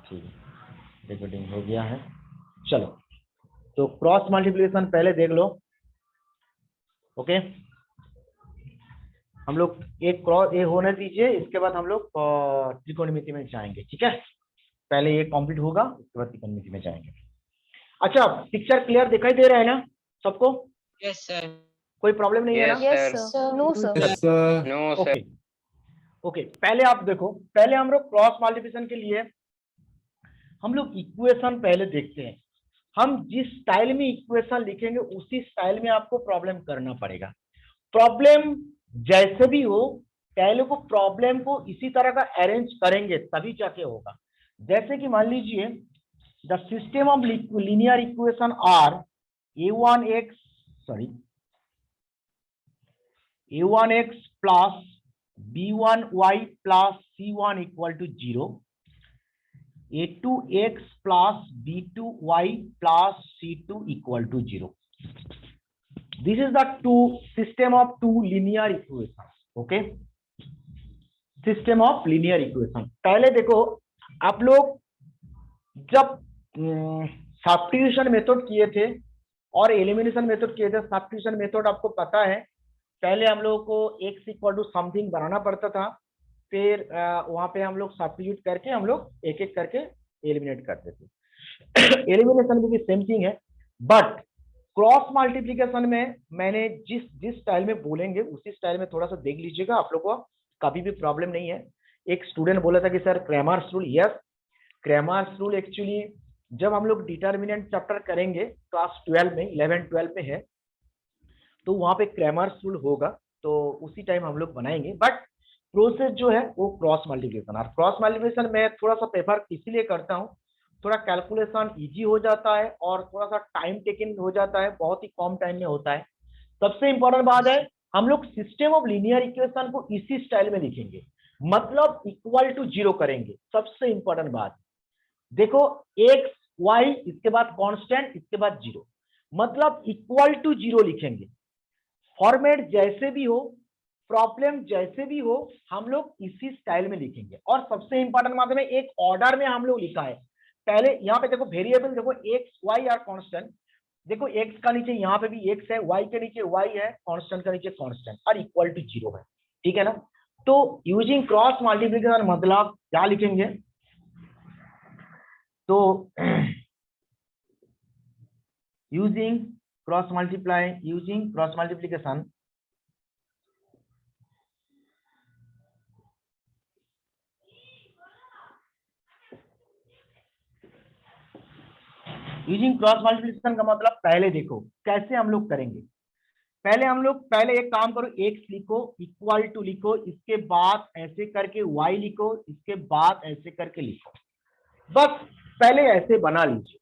ठीक है, रिकॉर्डिंग हो गया है। चलो, तो क्रॉस मल्टीप्लिकेशन पहले देख लो। ओके, हम लोग एक क्रॉस ये होने दीजिए, इसके बाद हम लोग त्रिकोणमिति में जाएंगे। ठीक है, पहले ये कंप्लीट होगा, उसके बाद त्रिकोणमिति में जाएंगे। अच्छा, पिक्चर क्लियर दिखाई दे रहा है ना सबको? Yes sir. कोई प्रॉब्लम नहीं है ना? Yes sir. No sir. Yes sir. No okay sir. Okay, पहले आप देखो, पहले हम लोग क्रॉस मल्टीप्लिकेशन के लिए हम लोग इक्वेशन पहले देखते हैं। हम जिस स्टाइल में इक्वेशन लिखेंगे उसी स्टाइल में आपको प्रॉब्लम करना पड़ेगा। प्रॉब्लम जैसे भी हो, पहले को प्रॉब्लम को इसी तरह का अरेंज करेंगे तभी जाके होगा। जैसे कि मान लीजिए, the system of linear equation are a1x plus b1y plus c1 equal to 0, a2x plus b2y plus c2 equal to 0. This is the system of two linear equations. Okay, system of linear equation. पहले देखो, आप लोग जब substitution method किए थे और elimination method किए थे, सब्स्टिट्यूशन मेथड आपको पता है, पहले हम लोगों को x इक्वल टू समथिंग बनाना पड़ता था, फिर वहां पे हम लोग सब्स्टिट्यूट करके हम लोग एक एक करके एलिमिनेट करते थे। एलिमिनेशन भी सेम थिंग है, बट क्रॉस मल्टीप्लिकेशन में मैंने जिस स्टाइल में बोलेंगे उसी स्टाइल में थोड़ा सा देख लीजिएगा, आप लोग को कभी भी प्रॉब्लम नहीं है। एक स्टूडेंट बोला था कि sir Cramer's rule, yes Cramer's rule actually जब हम लोग डिटर्मिनेंट चैप्टर करेंगे क्लास 12 में, 11-12 में है, तो वहां पे क्रैमर्स रूल होगा, तो उसी टाइम हम लोग बनाएंगे। बट प्रोसेस जो है वो क्रॉस मल्टीप्लिकेशन, और क्रॉस मल्टीप्लिकेशन में थोड़ा सा प्रेफर इसीलिए करता हूँ, थोड़ा कैलकुलेशन इजी हो जाता है और थोड़ा सा टाइम टेकिंग हो जाता है, बहुत ही कम टाइम में होता है। सबसे इंपॉर्टेंट बात है, हम लोग सिस्टम ऑफ लीनियर इक्वेशन को इसी स्टाइल में लिखेंगे, मतलब इक्वल टू 0 करेंगे। सबसे इंपॉर्टेंट बात देखो, x y इसके बाद कांस्टेंट, इसके बाद 0, मतलब इक्वल टू 0 लिखेंगे। फॉर्मेट जैसे भी हो, प्रॉब्लम जैसे भी हो, हम लोग इसी स्टाइल में लिखेंगे। और सबसे इंपॉर्टेंट बात है, एक ऑर्डर में हम लोग लिखा है। पहले यहाँ पे देखो वेरिएबल, देखो x y आर कांस्टेंट, देखो x का नीचे यहाँ पे भी x है, y के नीचे y है, कांस्टेंट का नीचे कांस्टेंट, और इक्वल टू 0 है। ठीक है ना? तो यूजिंग क्रॉस मल्टीप्लिकेशन मतलब क्या लिखेंगे, तो using cross multiplication, का मतलब पहले देखो कैसे हम लोग करेंगे। पहले एक काम करो, x लिखो, इक्वल टू लिखो, इसके बाद ऐसे करके y लिखो, इसके बाद ऐसे करके लिखो। बस पहले ऐसे बना लीजिए,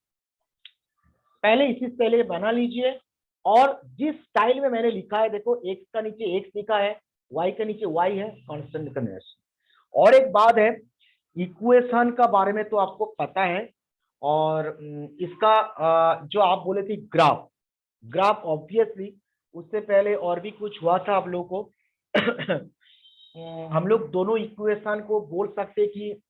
पहले इसी पहले बना लीजिए। और जिस स्टाइल में मैंने लिखा है, देखो x का नीचे x लिखा है, y के नीचे y है, कांस्टेंट कन्वर्शन। और एक बात है, इक्वेशन का बारे में तो आपको पता है, और इसका जो आप बोले थे ग्राफ ऑब्वियसली उससे पहले और भी कुछ हुआ था आप लोगों को। हम लोग दोनों इक्वेशन को बोल सकते कि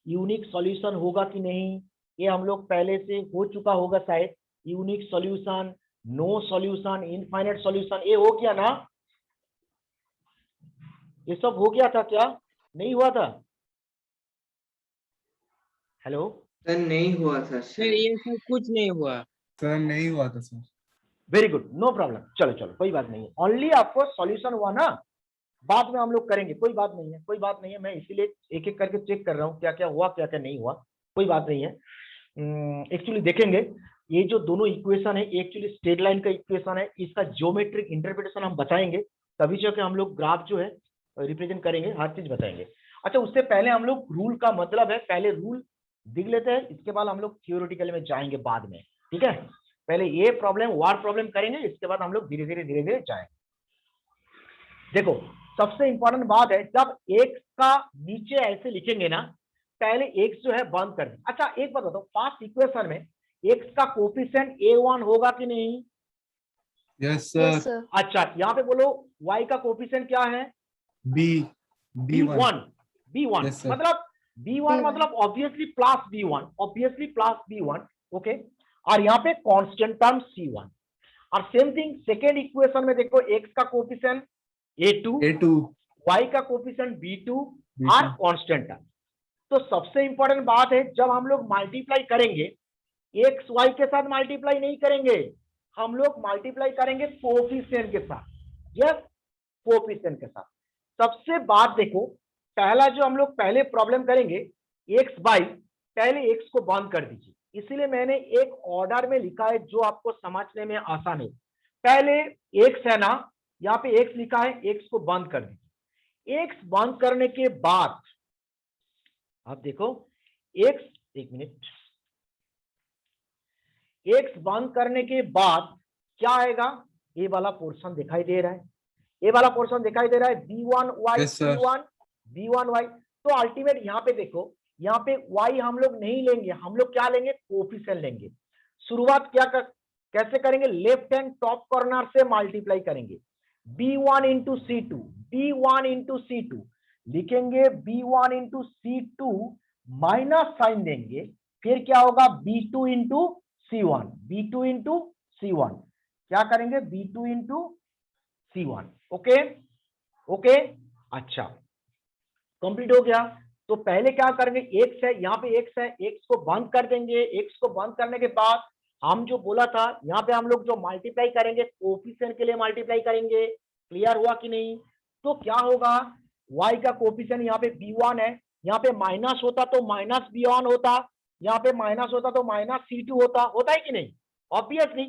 यूनिक सॉल्यूशन होगा कि नहीं, ये हम लोग पहले से हो चुका होगा शायद। Unique solution, no solution, infinite solution, ये हो गया ना? ये सब हो गया था क्या? नहीं हुआ था? हेलो सर नहीं हुआ था सर ये सर कुछ नहीं हुआ। सर नहीं हुआ था sir. Very good, no problem, चलो कोई बात नहीं है। ओनली आपको सॉल्यूशन हुआ ना, बाद में हम लोग करेंगे, कोई बात नहीं है। मैं इसीलिए एक एक करके चेक कर रहा हूँ क्या क्या हुआ, क्या क्या नहीं हुआ, कोई बात नहीं है। एक्चुअली देखेंगे, ये जो दोनों इक्वेशन है एक्चुअली स्ट्रेट लाइन का इक्वेशन है, इसका ज्योमेट्रिक इंटरप्रिटेशन हम बताएंगे, तभी जाके हम लोग ग्राफ जो है रिप्रेजेंट करेंगे, हर चीज बताएंगे। अच्छा, उससे पहले हम लोग रूल का मतलब है, पहले रूल दिख लेते हैं, इसके बाद हम लोग थियोरेटिकल में जाएंगे बाद में। ठीक है, पहले ये प्रॉब्लम वार प्रॉब्लम करेंगे, इसके बाद हम लोग धीरे धीरे जाएंगे। देखो, सबसे इंपॉर्टेंट बात है, जब x का नीचे ऐसे लिखेंगे ना, पहले x जो है बंद कर दें। अच्छा, एक बात बताओ, फर्स्ट इक्वेशन में x का कोफिशिएंट a1 होगा कि नहीं? Yes sir. अच्छा, यहाँ पे बोलो y का कोफिशिएंट क्या है? b1। b1। Yes, sir. मतलब B1 मतलब ऑब्वियसली प्लस B1, ओके। और यहाँ पे कांस्टेंट टर्म C1। और सेम थिंग सेकेंड इक्वेशन में देखो, x का कोफिशिएंट A2, A2 y का कोफिशिएंट B2 और B2 कांस्टेंट टर्म। तो सबसे इंपॉर्टेंट बात है, जब हम लोग मल्टीप्लाई करेंगे, x y के साथ मल्टीप्लाई नहीं करेंगे, हम लोग मल्टीप्लाई करेंगे कोफिशिएंट के साथ। यस, कोफिशिएंट के साथ। सबसे बात देखो, पहला जो हम लोग पहले प्रॉब्लम करेंगे, x बाई, पहले x को बंद कर दीजिए, इसीलिए मैंने एक ऑर्डर में लिखा है जो आपको समझने में आसान है। पहले x है ना, यहाँ पे x लिखा है, x को बंद कर दीजिए। x बंद करने के बाद आप देखो, x, एक मिनट, x बंद करने के बाद क्या आएगा, ये वाला पोर्शन दिखाई दे रहा है, ये वाला पोर्शन दिखाई दे रहा है, b1y Yes, sir. c1 b1y। तो अल्टीमेट यहाँ पे देखो, यहाँ पे y हम लोग नहीं लेंगे, हम लोग क्या लेंगे, कोफिशिएंट लेंगे। शुरुआत कैसे करेंगे, लेफ्ट हैंड टॉप कॉर्नर से मल्टीप्लाई करेंगे, b1 into c2, b1 into c2 लिखेंगे, b1 into c2 minus sign देंगे, फिर क्या होगा, b2 into c1, b2 into c1, क्या करेंगे, b2 into c1। Okay okay, अच्छा, कंप्लीट हो गया। तो पहले क्या करेंगे, x है, यहाँ पे x है, x को बंद कर देंगे। x को बंद करने के बाद हम जो बोला था, यहाँ पे हम लोग जो मल्टीप्लाई करेंगे, कोफिशिएंट के लिए मल्टीप्लाई करेंगे। क्लियर हुआ कि नहीं? तो क्या होगा, y का कोफिशिएंट यहाँ पे b1 है, यहाँ पे माइनस होता तो माइनस b1 होता, यहाँ पे माइनस होता तो माइनस c2 होता है कि नहीं, ऑब्वियसली।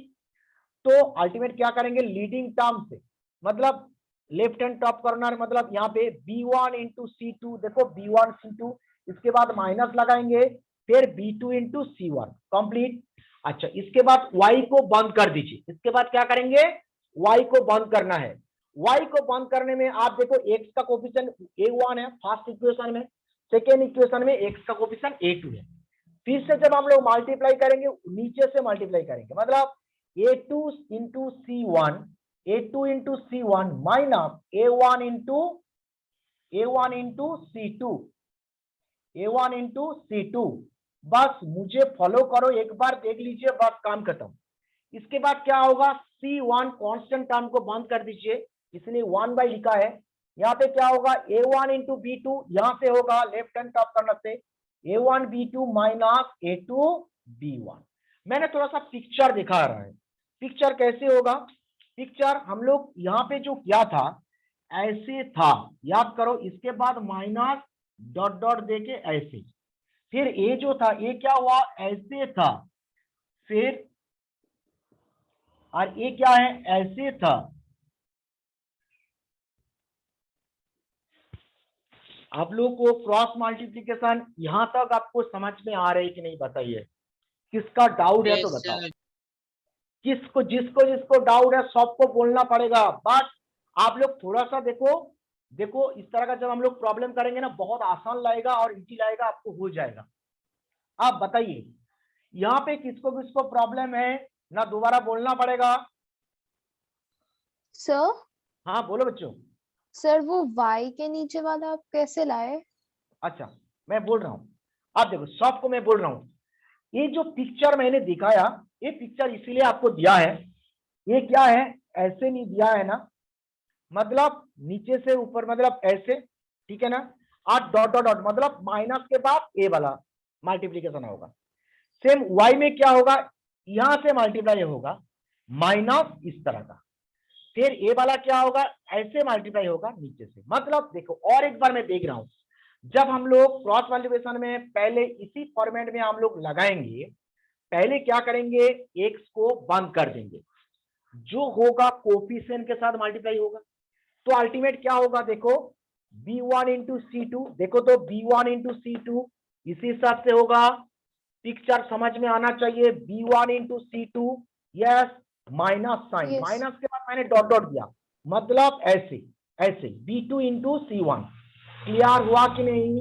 तो अल्टीमेट क्या करेंगे, लीडिंग टर्म से, मतलब लेफ्ट हैंड टॉप कॉर्नर, मतलब यहाँ पे b1 इंटू c2, देखो b1 c2, इसके बाद माइनस लगाएंगे, फिर b2 इंटू c1, कंप्लीट। अच्छा, इसके बाद y को बंद कर दीजिए। इसके बाद क्या करेंगे, y को बंद करना है। y को बंद करने में आप देखो, x का कोफिशिएंट a1 है फर्स्ट इक्वेशन में, सेकेंड इक्वेशन में x का कोफिशिएंट a2 है। फिर से जब हम लोग मल्टीप्लाई करेंगे, नीचे से मल्टीप्लाई करेंगे, मतलब a2 into c1, a2 into c1 minus a1 into c2, a1 into c2। बस मुझे फॉलो करो, एक बार देख लीजिए, बस काम खत्म। इसके बाद क्या होगा, c1 कांस्टेंट टर्म को बंद कर दीजिए, इसलिए 1 बाई लिखा है। यहाँ पे क्या होगा, a1 इंटू b2, यहाँ से होगा लेफ्ट हैंड टॉप करने से a1 b2 minus a2 b1। मैंने थोड़ा सा पिक्चर दिखा रहा है, पिक्चर कैसे होगा। पिक्चर हम लोग यहाँ पे जो किया था, ऐसे था, याद करो। इसके बाद माइनस डॉट डॉट देके ऐसे, फिर ये जो था, ये क्या हुआ, ऐसे था, फिर और ये क्या है, ऐसे था। आप लोगों को क्रॉस मल्टीप्लिकेशन यहां तक आपको समझ में आ रही है कि नहीं, बताइए। किसका डाउट है तो Yes, बताओ। sir. जिसको जिसको डाउट है सबको बोलना पड़ेगा। बट आप लोग थोड़ा सा देखो, देखो इस तरह का जब हम लोग प्रॉब्लम करेंगे ना, बहुत आसान लगेगा और इजी लगेगा, आपको हो जाएगा। आप बताइए, यहाँ पे किसको किसको प्रॉब्लम है ना, दोबारा बोलना पड़ेगा। सर हाँ बोलो बच्चों। सर वो y के नीचे वाला आप कैसे लाए? अच्छा, मैं बोल रहा हूँ, आप देखो, सबको मैं बोल रहा हूँ। ये जो पिक्चर मैंने दिखाया, ये पिक्चर इसीलिए आपको दिया है। ये क्या है, ऐसे नहीं दिया है ना, मतलब नीचे से ऊपर, मतलब ऐसे, ठीक है ना। और डॉट डॉट डॉट मतलब माइनस के बाद ए वाला मल्टीप्लीकेशन होगा। सेम y में क्या होगा, यहां से मल्टीप्लाई होगा माइनस इस तरह का, फिर ए वाला क्या होगा, ऐसे मल्टीप्लाई होगा नीचे से। मतलब देखो, और एक बार मैं देख रहा हूं, जब हम लोग क्रॉस मल्टीप्लिकेशन में पहले इसी फॉर्मेट में हम लोग लगाएंगे, पहले क्या करेंगे, x को बंद कर देंगे, जो होगा कोफिशिएंट के साथ मल्टीप्लाई होगा। तो अल्टीमेट क्या होगा, देखो b1 इंटू c2, देखो तो b1 इंटू c2 इसी हिसाब से होगा। पिक्चर समझ में आना चाहिए, b1 into c2, yes, minus sign, Yes. Minus के बाद मैंने डॉट डॉट दिया, मतलब ऐसे ऐसे b2 इंटू c1। क्लियर हुआ कि नहीं?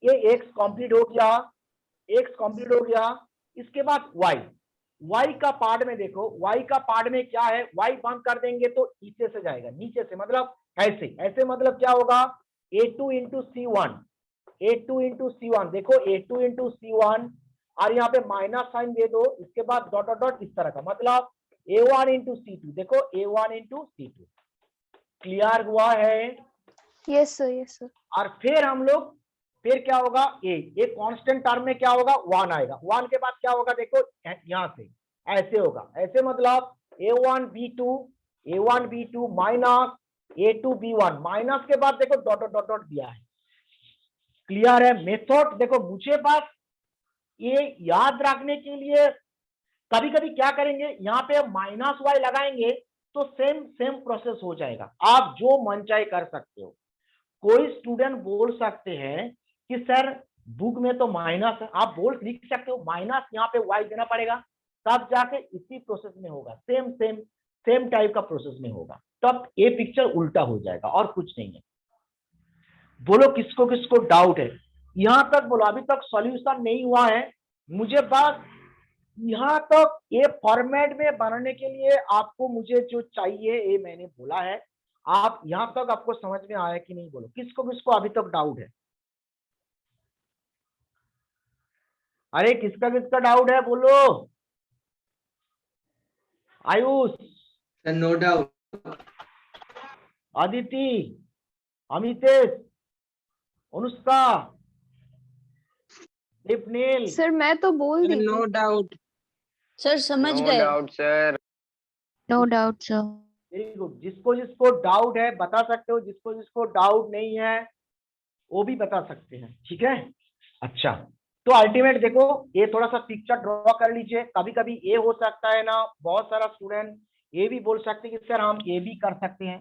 ये x कंप्लीट हो गया, x कंप्लीट हो गया। इसके बाद y का पार्ट में देखो, y का पार्ट में क्या है, y बंद कर देंगे तो नीचे से जाएगा, नीचे से मतलब ऐसे ऐसे, मतलब क्या होगा, a2 into c1, A2 into C1, देखो A2 इंटू C1 और यहाँ पे माइनस साइन दे दो, इसके बाद डॉट डॉट डॉट इस तरह का, मतलब A1 इंटू C2, देखो A1 इंटू C2। क्लियर हुआ है? Yes sir, yes sir. और फिर हम लोग, फिर क्या होगा, ए कांस्टेंट टर्म में क्या होगा, 1 आएगा। 1 के बाद क्या होगा, देखो यहां से ऐसे होगा, ऐसे मतलब A1 B2 minus A2 B1, minus के बाद देखो डॉट डॉट डॉट डॉट दिया है। क्लियर है? मेथड देखो, मुझे पास ये याद रखने के लिए कभी कभी क्या करेंगे, यहाँ पे माइनस वाई लगाएंगे तो सेम सेम प्रोसेस हो जाएगा। आप जो मन चाहे कर सकते हो। कोई स्टूडेंट बोल सकते हैं कि सर बुक में तो माइनस है, आप बोल लिख सकते हो माइनस, यहाँ पे वाई देना पड़ेगा, तब जाके इसी प्रोसेस में होगा, सेम सेम सेम टाइप का प्रोसेस में होगा, तब ये पिक्चर उल्टा हो जाएगा और कुछ नहीं है। बोलो किसको किसको डाउट है? यहां तक बोलो, अभी तक सॉल्यूशन नहीं हुआ है। मुझे बस यहां तक ये फॉर्मेट में बनाने के लिए आपको मुझे जो चाहिए ये मैंने बोला है। आप यहां तक आपको समझ में आया कि नहीं? बोलो किसको किसको अभी तक डाउट है? अरे किसका किसका डाउट है बोलो। Ayush, no doubt. Aditi, Amitesh, Anushka, Deepnil. Sir मैं तो बोल दी नो थी। डाउट। सर समझ नो गए। Doubt sir. No doubt sir. Very good. जिसको जिसको डाउट है बता सकते हो, जिसको जिसको डाउट नहीं है वो भी बता सकते हैं, ठीक है? अच्छा, तो अल्टीमेट देखो, ये थोड़ा सा पिक्चर ड्रॉ कर लीजिए। कभी कभी ये हो सकता है ना, बहुत सारा स्टूडेंट ये भी बोल सकते हैं कि सर हम ये भी कर सकते हैं।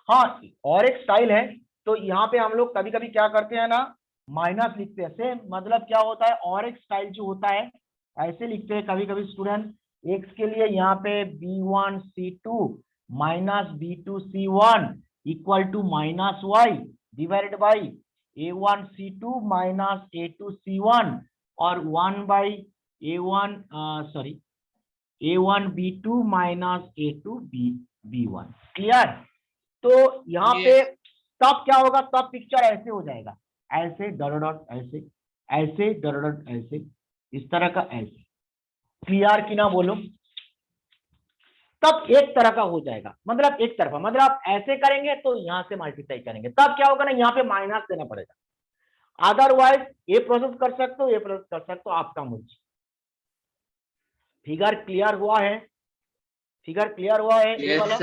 हाँ, और एक स्टाइल है, तो यहाँ पे हम लोग कभी कभी क्या करते हैं ना, माइनस लिखते हैं। सेम मतलब क्या होता है, और एक स्टाइल जो होता है ऐसे लिखते हैं कभी कभी स्टूडेंट, एक्स के लिए यहाँ पे B1 C2 minus B2 C1 equal to minus y divided by A1 C2 minus A2 C1 और 1 by A1 sorry A1 B2 minus A2 B1। Clear? तो यहाँ पे तब क्या होगा, तब पिक्चर ऐसे हो जाएगा, ऐसे डॉट डॉट ऐसे, ऐसे डॉट डॉट ऐसे, इस तरह का ऐसे। क्लियर कि ना बोलो? तब एक तरह का हो जाएगा, मतलब एक तरफा, मतलब आप ऐसे करेंगे तो यहां से मल्टीप्लाई करेंगे, तब क्या होगा ना, यहाँ पे माइनस देना पड़ेगा। अदरवाइज ये प्रोसेस कर सकते हो, ये प्रोसेस कर सकते हो, आपका मर्जी। फिगर क्लियर हुआ है? फिगर क्लियर हुआ है? ये वाला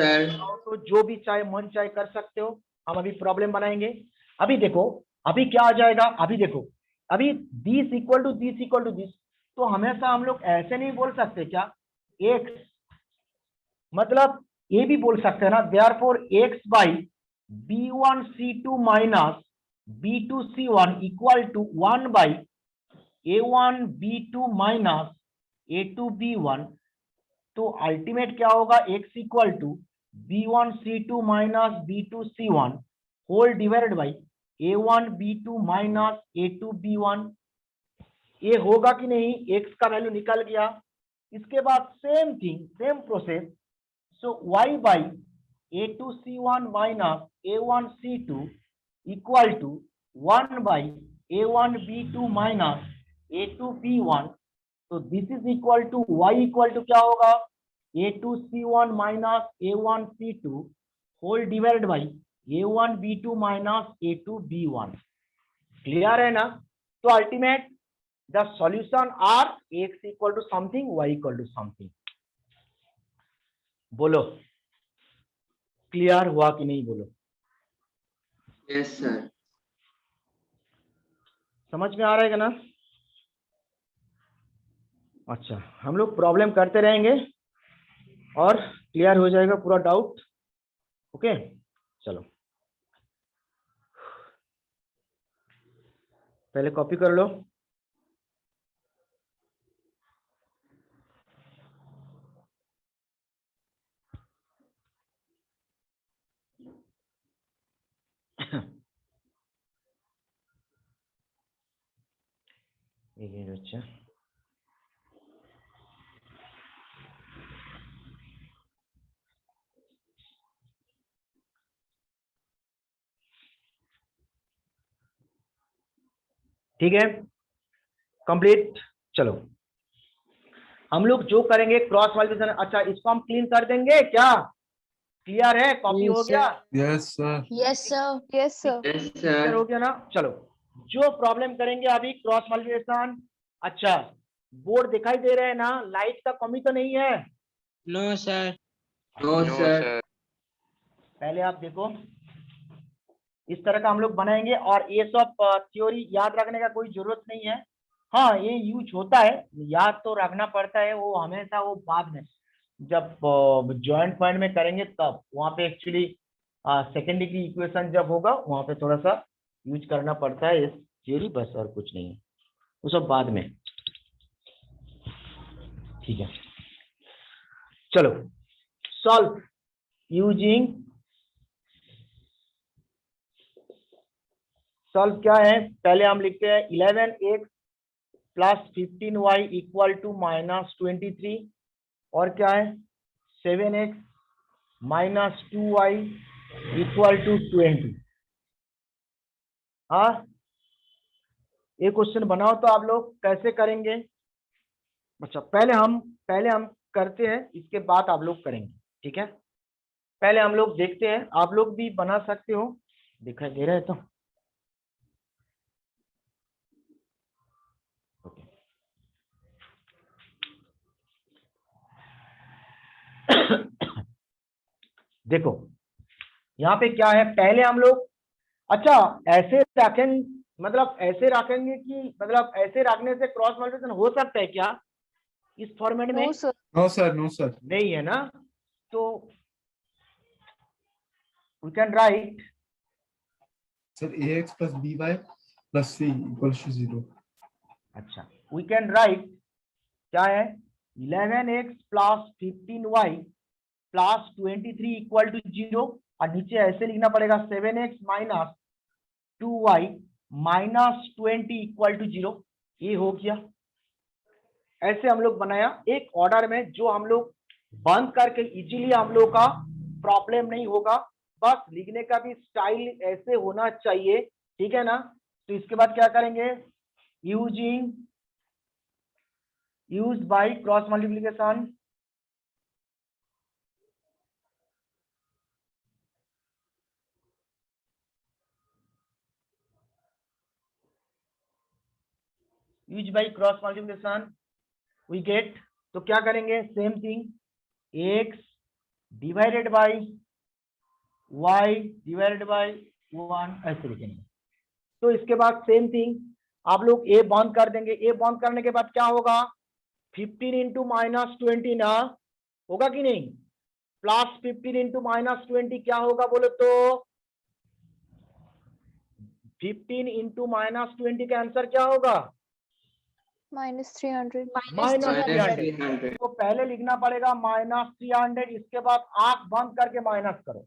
तो जो भी चाहे मन चाहे कर सकते हो। हम अभी प्रॉब्लम बनाएंगे। अभी देखो, अभी क्या आ जाएगा, अभी देखो, अभी this equal to this equal to this, तो हमेशा हम लोग ऐसे नहीं बोल सकते क्या, एक्स, मतलब ये भी बोल सकते हैं ना, therefore x by B1 C2 minus B2 C1 equal to 1 by A1 B2 minus A2 B1। तो अल्टीमेट क्या होगा, x equal to B1 C2 minus B2 C1 whole divided by A1 B2 minus A2 B1। ये होगा कि नहीं, x का value निकल गया। इसके बाद same thing, same process, so y by A2 C1 minus A1 C2 equal to 1 by A1 B2 minus A2 B1। तो this is equal to y equal to क्या होगा, A2 C1 minus A1 C2 whole divided by A1 B2 minus A2 B1। Clear है ना? तो ultimate the solution are x equal to something, y equal to something. बोलो clear हुआ कि नहीं? बोलो। Yes sir. समझ में आ रहा है ना? अच्छा, हम लोग प्रॉब्लम करते रहेंगे और क्लियर हो जाएगा पूरा डाउट। ओके, चलो पहले कॉपी कर लो। एक मिनट बच्चा, ठीक है, कंप्लीट। चलो हम लोग जो करेंगे क्रॉस मल्टीप्लिकेशन। अच्छा इसको हम क्लीन कर देंगे क्या? क्लियर है? कॉपी हो गया? Yes sir. Yes sir. Yes sir. Yes, clear हो sir. गया ना? चलो जो प्रॉब्लम करेंगे अभी क्रॉस मल्टीप्लिकेशन। अच्छा बोर्ड दिखाई दे रहे हैं ना? लाइट का कमी तो नहीं है? No, sir. No, sir. पहले आप देखो इस तरह का हम लोग बनाएंगे और ये सब थ्योरी याद रखने का कोई जरूरत नहीं है। हाँ ये यूज होता है, याद तो रखना पड़ता है, वो हमेशा वो बाद में जब जॉइंट पॉइंट में करेंगे तब वहां पे एक्चुअली सेकेंड डिग्री इक्वेशन जब होगा वहां पे थोड़ा सा यूज करना पड़ता है इस थ्योरी, बस और कुछ नहीं है, वो सब बाद में। ठीक है चलो सॉल्व यूजिंग। सॉल्व क्या है? पहले हम लिखते हैं 11x plus 15y equal to -23 और क्या है 7x minus 2y equal to 20। हाँ ये क्वेश्चन बनाओ तो आप लोग कैसे करेंगे? अच्छा पहले हम करते हैं, इसके बाद आप लोग करेंगे। ठीक है पहले हम लोग देखते हैं, आप लोग भी बना सकते हो, दिखाई दे रहा है तो देखो यहाँ पे क्या है, पहले हम लोग अच्छा ऐसे रखें, मतलब ऐसे रखेंगे कि मतलब ऐसे रखने से क्रॉस मल्टीप्लिकेशन हो सकता है क्या इस फॉर्मेट में? No sir. No sir, no sir. नहीं है ना, तो we can write sir ax plus by plus c equals to 0. अच्छा वी कैन राइट क्या है 11x plus 15y plus 23 equal to 0 और नीचे ऐसे लिखना पड़ेगा 7x minus 2y minus 20 equal to 0। ये हो गया, ऐसे हम लोग बनाया एक ऑर्डर में, जो हम लोग बंद करके इजीली हम लोग का प्रॉब्लम नहीं होगा, बस लिखने का भी स्टाइल ऐसे होना चाहिए। ठीक है ना? तो इसके बाद क्या करेंगे, use by cross multiplication. Use by cross multiplication we get, तो क्या करेंगे same thing, x divided by y divided by 1 ऐसे लिखेंगे। तो इसके बाद सेम थिंग आप लोग a बंद कर देंगे, a बंद करने के बाद क्या होगा 15 इंटू -20 ना होगा कि नहीं, प्लस 15 इंटू -20 क्या होगा बोलो तो 15 इंटू -20 का आंसर क्या होगा -300। -300. तो पहले लिखना पड़ेगा -300, इसके बाद आंख बंद करके माइनस करो।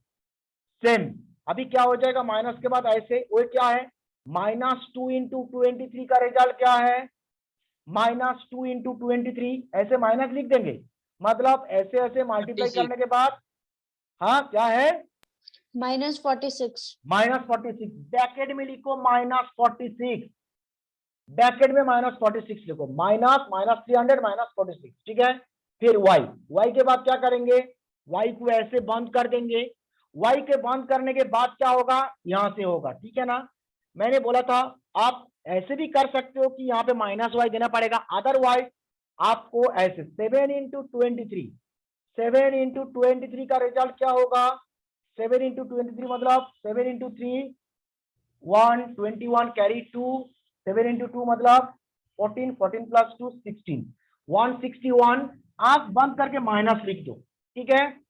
सेम अभी क्या हो जाएगा माइनस के बाद ऐसे, वो क्या है -2 इंटू 23 का रिजल्ट क्या है -2 इंटू 23, ऐसे माइनस लिख देंगे, मतलब ऐसे ऐसे मल्टीप्लाई 46. करने के बाद हाँ क्या है -46. -46, ब्रैकेट में लिखो -46, ब्रैकेट में -46 लिखो, -300 -46। ठीक है फिर y के बाद क्या करेंगे, y को ऐसे बंद कर देंगे, y के बंद करने के बाद क्या होगा यहां से होगा। ठीक है ना, मैंने बोला था आप ऐसे भी कर सकते हो कि यहाँ पे -y देना पड़ेगा, अदरवाइज आपको ऐसे 7 इंटू 23, 7 इंटू 23 का रिजल्ट क्या होगा 7 इंटू 23 मतलब 7 इंटू 3 121 कैरी 2, 7 इंटू 2 मतलब 14, 14 प्लस 2 16, 161, आंख बंद करके माइनस लिख दो। ठीक है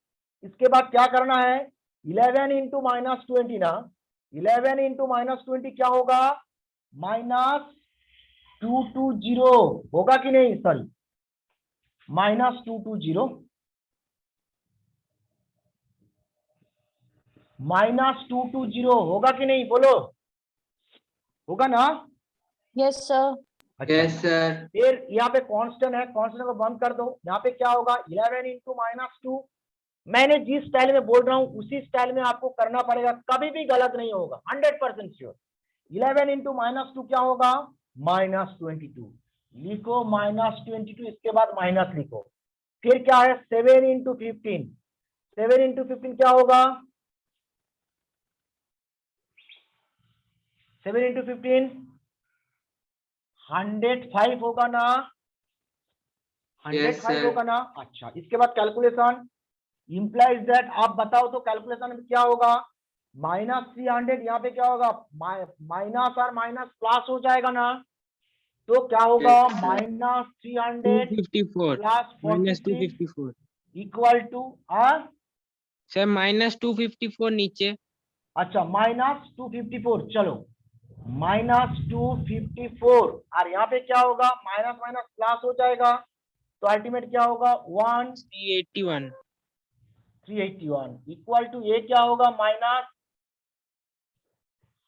इसके बाद क्या करना है 11 इंटू -20 ना, 11 इंटू -20 क्या होगा -220 होगा कि नहीं, सॉरी -220, -220 होगा कि नहीं बोलो, होगा ना? Yes sir. अच्छा Yes, sir. फिर यहाँ पे कांस्टेंट है, कांस्टेंट को बंद कर दो, यहाँ पे क्या होगा 11 इंटू -2, मैंने जिस स्टाइल में बोल रहा हूँ उसी स्टाइल में आपको करना पड़ेगा, कभी भी गलत नहीं होगा, 100% श्योर। 11 इंटू -2 क्या होगा -22 लिखो, -22, इसके बाद माइनस लिखो, फिर क्या है 7 इंटू 15, 7 इंटू 15 क्या होगा, 7 इंटू 15 105 होगा ना, 105 Yes, sir. होगा ना। अच्छा, इसके बाद कैलकुलेशन इंप्लाइज दैट, आप बताओ तो कैलकुलेशन में क्या होगा, -300, यहाँ पे क्या होगा, माइनस और माइनस प्लस हो जाएगा ना, तो क्या होगा, Yes, sir. -300 254 plus minus 43 254 equal to, sir minus 254 नीचे अच्छा -254, चलो -254, और यहाँ पे क्या होगा, माइनस माइनस प्लस हो जाएगा, तो अल्टीमेट क्या होगा 381 381 इक्वल टू, ये क्या होगा, -7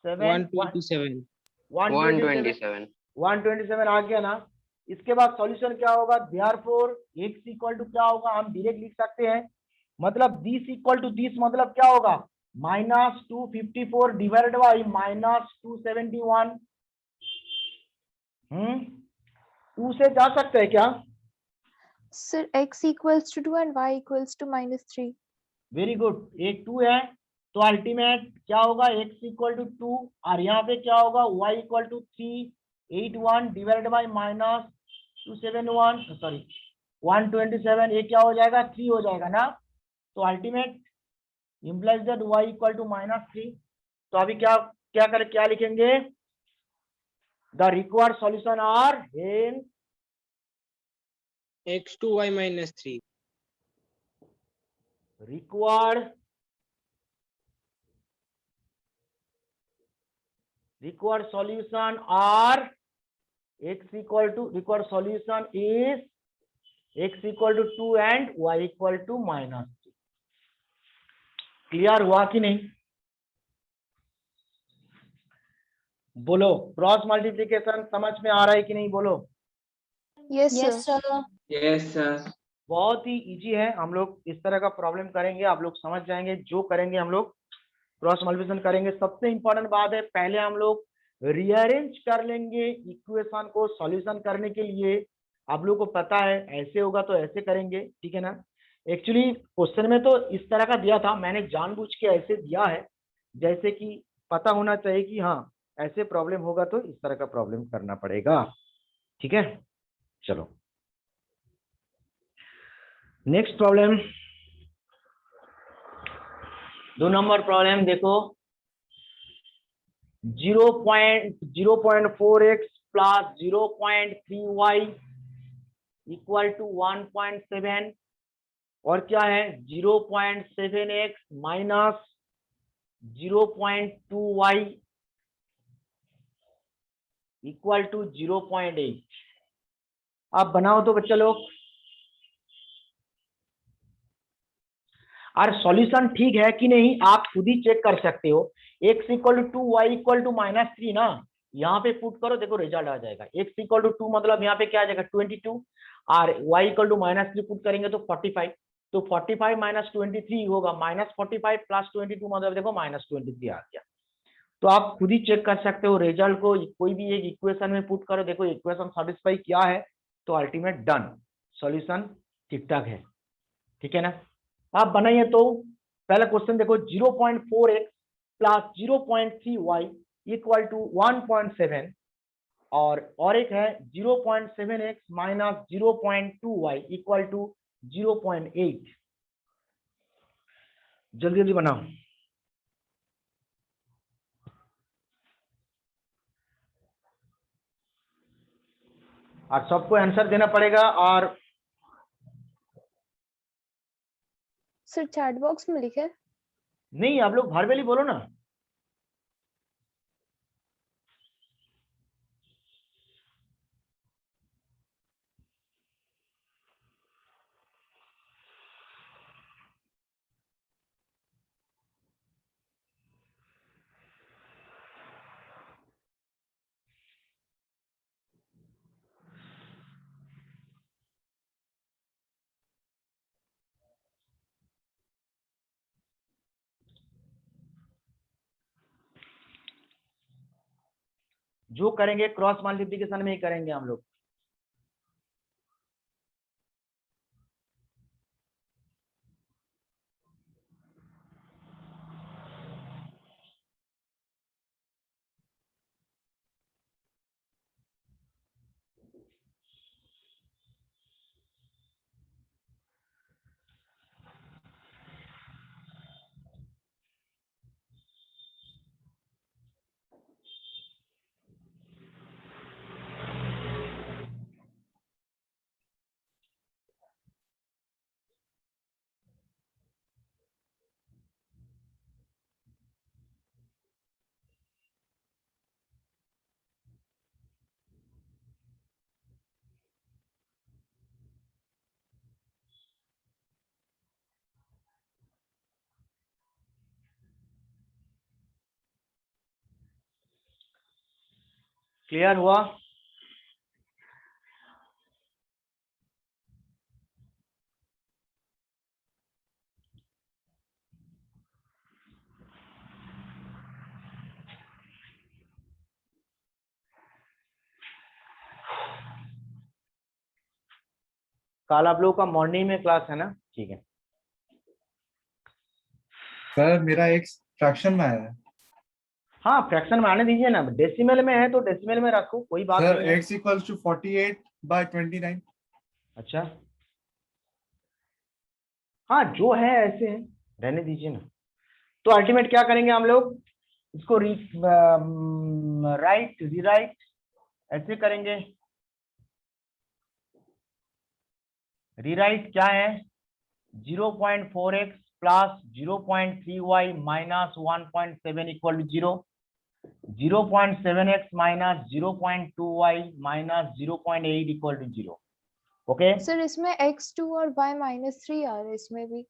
127 127. 127 आ गया ना। इसके बाद सॉल्यूशन क्या होगा, देयरफॉर x इक्वल टू क्या होगा, हम डायरेक्ट लिख सकते हैं, मतलब दिस इक्वल टू दिस, मतलब क्या होगा, -254 डिवाइडेड बाई -271, 2 से जा सकते हैं क्या, Sir, x equals to 2 and y equals to -3. Very good, एक 2 है, तो अल्टीमेट क्या होगा, x इक्वल टू 2, और यहाँ पे क्या होगा, y equal to 381 divided by -271, sorry 127, ये क्या हो जाएगा, 3 हो जाएगा ना, तो ultimate implies that y equal to -3। तो अभी क्या क्या लिखेंगे, the required solution are in x to y minus 3 required solution are x equal to, required solution is x equal to 2 and y equal to -3। Clear हुआ कि नहीं, बोलो, cross multiplication समझ में आ रहा है कि नहीं, बोलो। Yes, Yes, sir. sir. Yes, sir. बहुत ही इजी है, हम लोग इस तरह का प्रॉब्लम करेंगे, आप लोग समझ जाएंगे, जो करेंगे हम लोग क्रॉस मल्टीप्लिकेशन करेंगे। सबसे इंपॉर्टेंट बात है, पहले हम लोग रीअरेंज कर लेंगे इक्वेशन को सॉल्यूशन करने के लिए, आप लोग को पता है ऐसे होगा तो ऐसे करेंगे, ठीक है ना। एक्चुअली क्वेश्चन में तो इस तरह का दिया था, मैंने जानबूझ के ऐसे दिया है, जैसे कि पता होना चाहिए कि हाँ ऐसे प्रॉब्लम होगा तो इस तरह का प्रॉब्लम करना पड़ेगा, ठीक है। चलो नेक्स्ट प्रॉब्लम, 2 नंबर प्रॉब्लम देखो, 0.4x plus 0.3y equal to 1.7, और क्या है 0.7x minus 0.2y equal to 0.8। आप बनाओ तो बच्चा लोग, और सॉल्यूशन ठीक है कि नहीं आप खुद ही चेक कर सकते हो। x equal to 2 y equal to -3 ना, यहाँ पे पुट करो, देखो रिजल्ट आ जाएगा। x इक्वल टू 2 मतलब यहाँ पे क्या आ जाएगा 22, और y इक्वल टू -3 पुट करेंगे तो 45, तो 45 माइनस 23 होगा, -45 प्लस 22 मतलब देखो -23 आ गया। तो आप खुद ही चेक कर सकते हो रिजल्ट को, कोई भी एक इक्वेशन में पुट करो, देखो इक्वेशन सेटिस्फाई किया है तो अल्टीमेट डन, सॉल्यूशन ठीक ठाक है, ठीक है ना। आप बनाइए तो पहला क्वेश्चन देखो, 0.4x plus 0.3y equal to 1.7, और एक है 0.7x minus 0.2y equal to 0.8। जल्दी जल्दी बनाओ, और सबको आंसर देना पड़ेगा। और Sir, chat box में लिखे। नहीं, आप लोग वर्बली बोलो ना। जो करेंगे क्रॉस मल्टीप्लीकेशन में ही करेंगे हम लोग। क्लियर हुआ? कल आप लोगों का मॉर्निंग में क्लास है ना? ठीक है। सर मेरा एक फ्रैक्शन में आया है। हाँ, फ्रैक्शन में आने दीजिए ना, डेसिमल में है तो डेसिमल में रखो, कोई बात सर नहीं है। x equals to 48/29। अच्छा, हाँ जो है ऐसे है, रहने दीजिए ना। तो अल्टीमेट क्या करेंगे हम लोग, इसको रीराइट ऐसे करेंगे। रीराइट क्या है, 0.4x plus 0.3y minus 1.7 equal to 0, 0.7x minus 0.2y minus 0.8 equal to 0। Okay, sir इसमें x2 और y -3 आ रहा है इसमें भी।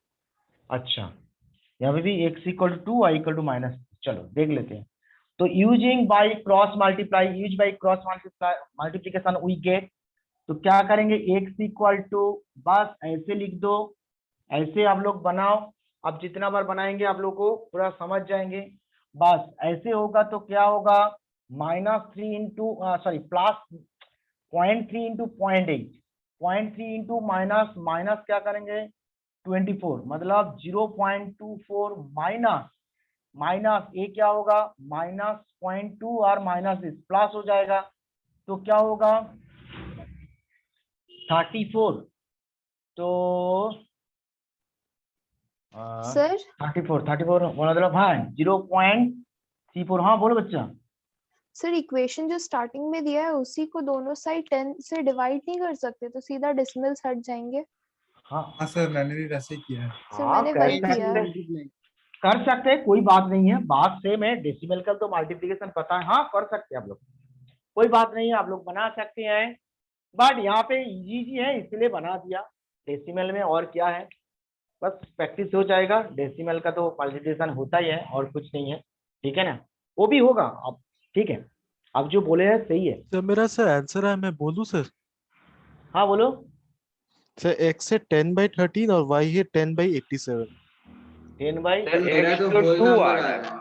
अच्छा यहाँ पे भी x equal to y equal to minus, चलो देख लेते हैं। तो using by cross multiply, use by cross multiplication we get, तो क्या करेंगे, x इक्वल टू, बस ऐसे लिख दो, ऐसे आप लोग बनाओ। अब जितना बार बनाएंगे आप लोग को पूरा समझ जाएंगे। बस ऐसे होगा तो क्या होगा, -3 into sorry plus 0.3 into 0.8, 0.3 into minus minus क्या करेंगे 24, मतलब 0.24 माइनस माइनस ये क्या होगा -0.2 और माइनस इस प्लस हो जाएगा, तो क्या होगा 34। तो सर 34 मतलब हाँ 0.34। हाँ बोलो बच्चा। सर इक्वेशन जो स्टार्टिंग में दिया है उसी को दोनों साइड 10 से डिवाइड नहीं कर सकते, तो सीधा डेसिमल्स हट जाएंगे। हाँ हाँ सर मैंने भी वैसे ही किया है। सर हाँ मैंने कर वही किया है। कर सकते हैं, कोई बात नहीं है, बात सेम है, डेसिमल का तो मल्टीप्लिकेशन पता है, हाँ कर सकते हैं आप लोग, कोई बात नहीं है, आप लोग बना सकते हैं। बट यहाँ पे इजी है इसलिए बना दिया डेसिमल में, और क्या है, बस प्रैक्टिस हो जाएगा। डेसिमल का तो मल्टीप्लिकेशन होता ही है और कुछ नहीं है, ठीक है ना, वो भी होगा अब, ठीक है। अब जो बोले हैं सही है। सर मेरा सर आंसर है, मैं बोलूं सर? हाँ बोलो। सर x है 10/13 और y है 10/87। 10 बाई, सर मेरा x तो तो होल 2 आ नंबर रहा आ है। रहा है।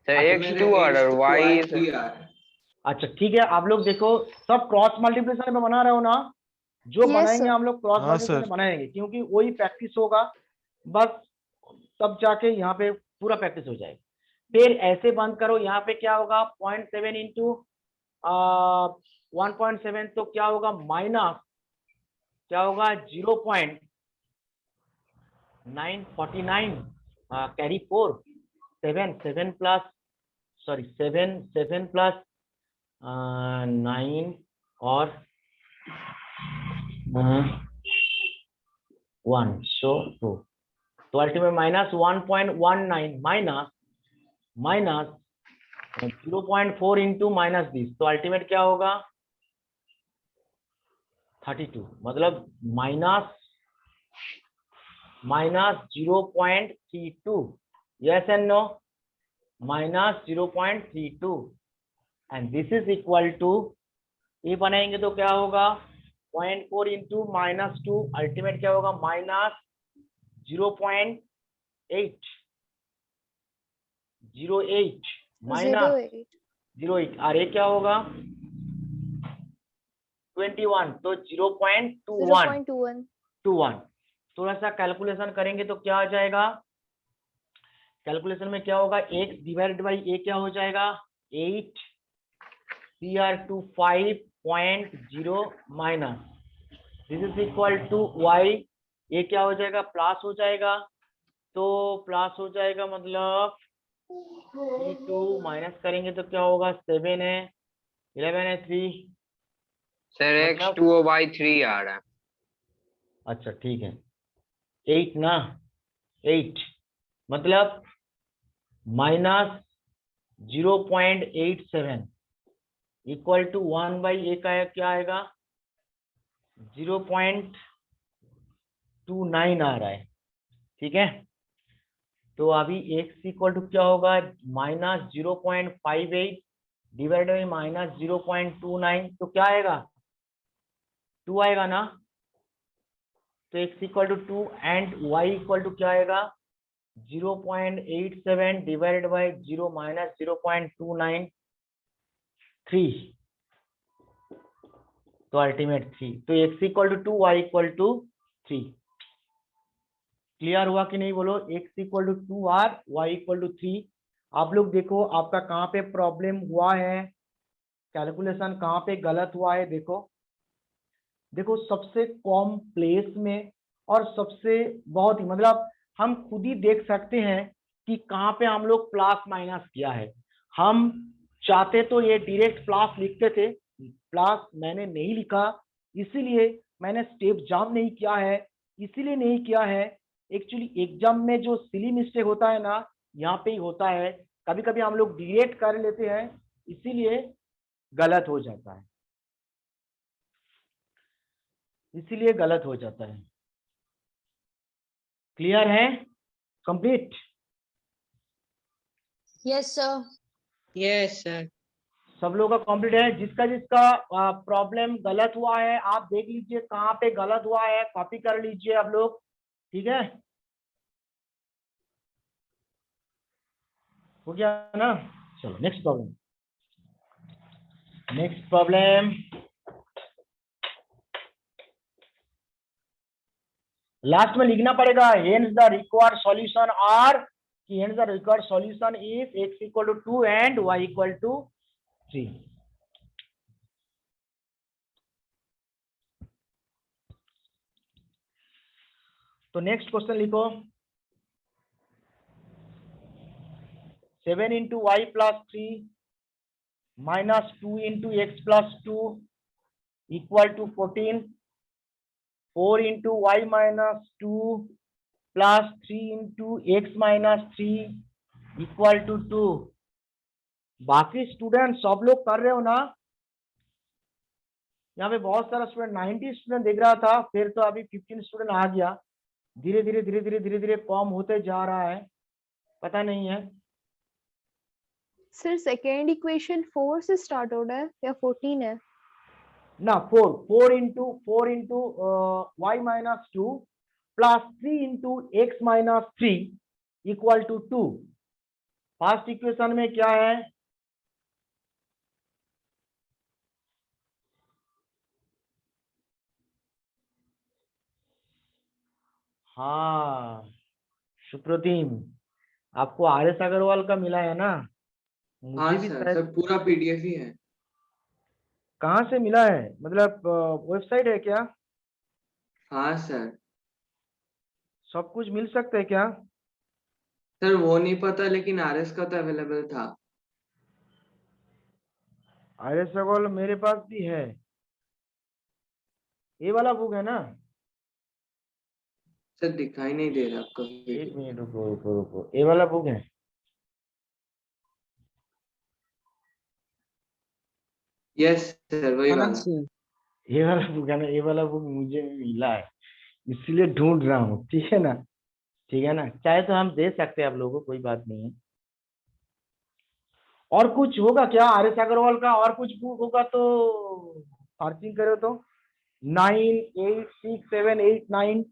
सर अच्छा, x मेरे 2 आ रहा है x और y y is 3 आ रहा है। अच्छा ठीक है, आप लोग देखो सब क्रॉस मल्टीप्लिकेशन में बना रहे हो ना, जो Yes, बनाएंगे sir. हम लोग क्रॉस हाँ मल्टीप्लिकेशन सर। बनाएंगे, क्योंकि वही प्रैक्टिस होगा, बस तब जाके यहाँ पे पूरा प्रैक्टिस हो जाएगा। फिर ऐसे बंद करो, यहाँ पे क्या होगा 0.7 इंटू 1.7, तो क्या होगा माइनस, क्या होगा 0.949 कैरी 4, 7 प्लस, सॉरी 7 प्लस 9 और 1, सो 2, तो ultimate minus 1.19 minus minus 0.4 into minus this, तो अल्टीमेट क्या होगा 32, मतलब minus 0.32, yes and no, minus 0.32, and this is equal to, ये बनाएंगे तो क्या होगा 0.4 इंटू -2, अल्टीमेट क्या होगा -0.8, 0.8 माइनस 08. 0.08 और ये क्या होगा 21, तो 0.21 0.21 थोड़ा सा कैलकुलेशन करेंगे तो क्या आ जाएगा, कैलकुलेशन में क्या होगा, x डिवाइडेड बाई a क्या हो जाएगा 8 CR2 5.0 minus this is equal to y, ये क्या हो जाएगा प्लस हो जाएगा, तो प्लस हो जाएगा मतलब 2 माइनस करेंगे तो क्या होगा 7 है 11 है 3, सर मतलब x2/3 आ रहा है। अच्छा ठीक है 8 ना 8 मतलब माइनस 0.87 इक्वल टू 1/a का क्या आएगा 0.29 आ रहा है, ठीक है। तो अभी x इक्वल टू क्या होगा माइनस 0.58 डिवाइड बाई माइनस 0.29, तो क्या आएगा 2 आएगा ना, तो x equal to 2 and y equal to क्या आएगा 0.87 डिवाइडेड बाई 0 माइनस 0.29 3, तो अल्टीमेट 3, तो x equal to 2 y equal to 3। Clear हुआ कि नहीं बोलो, x इक्वल टू 2 और y इक्वल टू 3। आप लोग देखो आपका कहाँ पे प्रॉब्लम हुआ है, कैलकुलेशन कहाँ पे गलत हुआ है, देखो देखो सबसे कम प्लेस में और सबसे बहुत ही मतलब हम खुद ही देख सकते हैं कि कहाँ पे हम लोग प्लस माइनस किया है। हम चाहते तो ये डायरेक्ट प्लस लिखते थे, प्लस मैंने नहीं लिखा, इसीलिए मैंने स्टेप जंप नहीं किया है, इसीलिए नहीं किया है। एक्चुअली एग्जाम में जो सिली मिस्टेक होता है ना यहाँ पे ही होता है, कभी कभी हम लोग डिलीट कर लेते हैं इसीलिए गलत हो जाता है, इसीलिए गलत हो जाता है। क्लियर है, complete? Yes, sir. yes sir, सब लोगों का कंप्लीट है? जिसका जिसका प्रॉब्लम गलत हुआ है आप देख लीजिए कहाँ पे गलत हुआ है, कॉपी कर लीजिए आप लोग, ठीक है, हो गया ना। चलो next problem, next problem last में लिखना पड़ेगा hence the required solution are कि hence the required solution is x equal to 2 and y equal to 3। तो नेक्स्ट क्वेश्चन लिखो 7 into y plus 3 minus 2 into x plus 2 equal to 14, 4 into y minus 2 plus 3 into x minus 3 equal to 2। बाकी student सब लोग कर रहे हो ना? यहाँ पे बहुत सारा स्टूडेंट 90 स्टूडेंट देख रहा था, फिर तो अभी 15 स्टूडेंट आ गया, धीरे धीरे धीरे धीरे धीरे धीरे कम होते जा रहा है, पता नहीं है। सर सेकेंड इक्वेशन 4 से स्टार्ट हो रहा है या 14 है? ना 4 into y minus 2 plus 3 into x minus 3 equal to 2। First equation में क्या है? हाँ सुप्रोतिम, आपको आर एस अग्रवाल का मिला है ना? मुझे हाँ भी सर, शायद सर पूरा पीडीएफ ही है। कहाँ से मिला है, मतलब वेबसाइट है क्या? हाँ सर। सब कुछ मिल सकता है क्या? सर वो नहीं पता, लेकिन आरएस का तो अवेलेबल था। आर एस अग्रवाल मेरे पास भी है, ये वाला बुक है ना? सर दिखाई नहीं दे रहा आपका एक वीडियो। मिनट रुको रुको रुको, ये वाला बुक है? यस सर, वही हाँ वाला। sir, ये वाला बुक है ना? ये वाला बुक मुझे भी मिला है, इसलिए ढूंढ रहा हूँ, ठीक है ना? ठीक है ना, चाहे तो हम दे सकते हैं आप लोगों को, कोई बात नहीं है। और कुछ होगा क्या आर एस अग्रवाल का? और कुछ बुक होगा तो सर्चिंग करो तो 9, 8, 6, 7, 8, 9,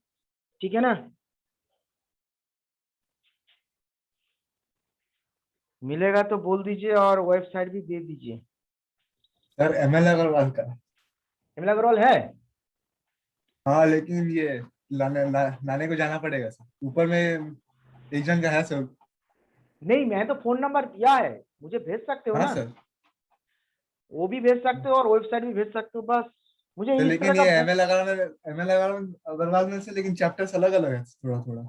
ठीक है ना? मिलेगा तो बोल दीजिए और वेबसाइट भी दे दीजिए। सर ML अग्रवाल का। एमएल अग्रवाल है? हाँ लेकिन ये लाने को जाना पड़ेगा सर, ऊपर में एक जन का है सर। नहीं, मैं तो फोन नंबर दिया है, मुझे भेज सकते हो हाँ ना? सर। वो भी भेज सकते हो और वेबसाइट भी भेज सकते हो, बस मुझे तो इस तरह लेकिन का ये बुक। ML अग्रवाल में से लेकिन चैप्टर्स अलग अलग है थोड़ा थोड़ा।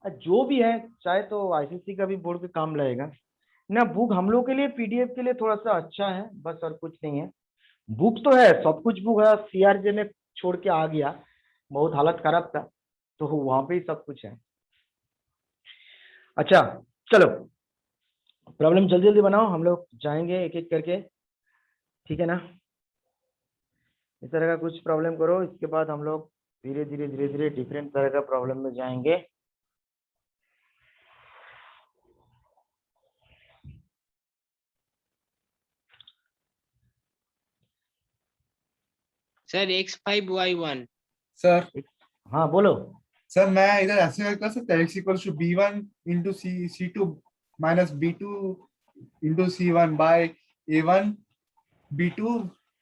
जो भी है, चाहे तो आईसीसी का भी बोर्ड के काम लगेगा ना। बुक हम लोग के लिए, पीडीएफ के लिए थोड़ा सा अच्छा है, बस और कुछ नहीं है। बुक तो है, सब कुछ बुक है। सीआरजे में छोड़ के आ गया, बहुत हालत खराब था, तो वहां पे ही सब कुछ है। अच्छा, चलो प्रॉब्लम जल्दी जल्दी बनाओ, हम लोग जाएंगे एक एक करके, ठीक है ना? इस तरह का कुछ प्रॉब्लम करो, इसके बाद हम लोग धीरे धीरे धीरे धीरे डिफरेंट तरह का प्रॉब्लम में जाएंगे। Sir x5y1। सर हाँ बोलो। सर मैं इधर ऐसे कर सकता है, x equals to B1 into C2 minus B2 into C1 by A1 B2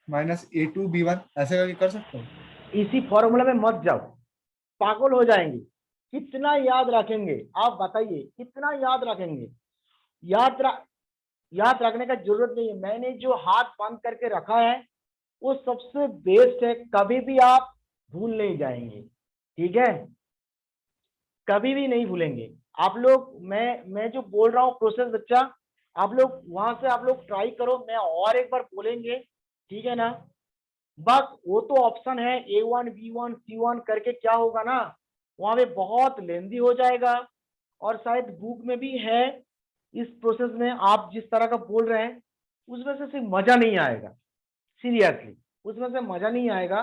minus A2 B1, ऐसे करके कर सकता हूँ। इसी फॉर्मूला में मत जाओ, पागल हो जाएंगे। कितना याद रखेंगे आप बताइए, कितना याद रखेंगे? याद रखने का जरूरत नहीं है। मैंने जो हाथ बंद करके रखा है वो सबसे बेस्ट है, कभी भी आप भूल नहीं जाएंगे, ठीक है? कभी भी नहीं भूलेंगे आप लोग। मैं जो बोल रहा हूँ प्रोसेस बच्चा, आप लोग वहां से आप लोग ट्राई करो, मैं और एक बार बोलेंगे, ठीक है ना? बस वो तो ऑप्शन है A1 B1 C1 करके, क्या होगा ना, वहां पे बहुत लेंदी हो जाएगा, और शायद बुक में भी है। इस प्रोसेस में आप जिस तरह का बोल रहे हैं उसमें से सिर्फ मजा नहीं आएगा, सीरियसली उसमें से मजा नहीं आएगा।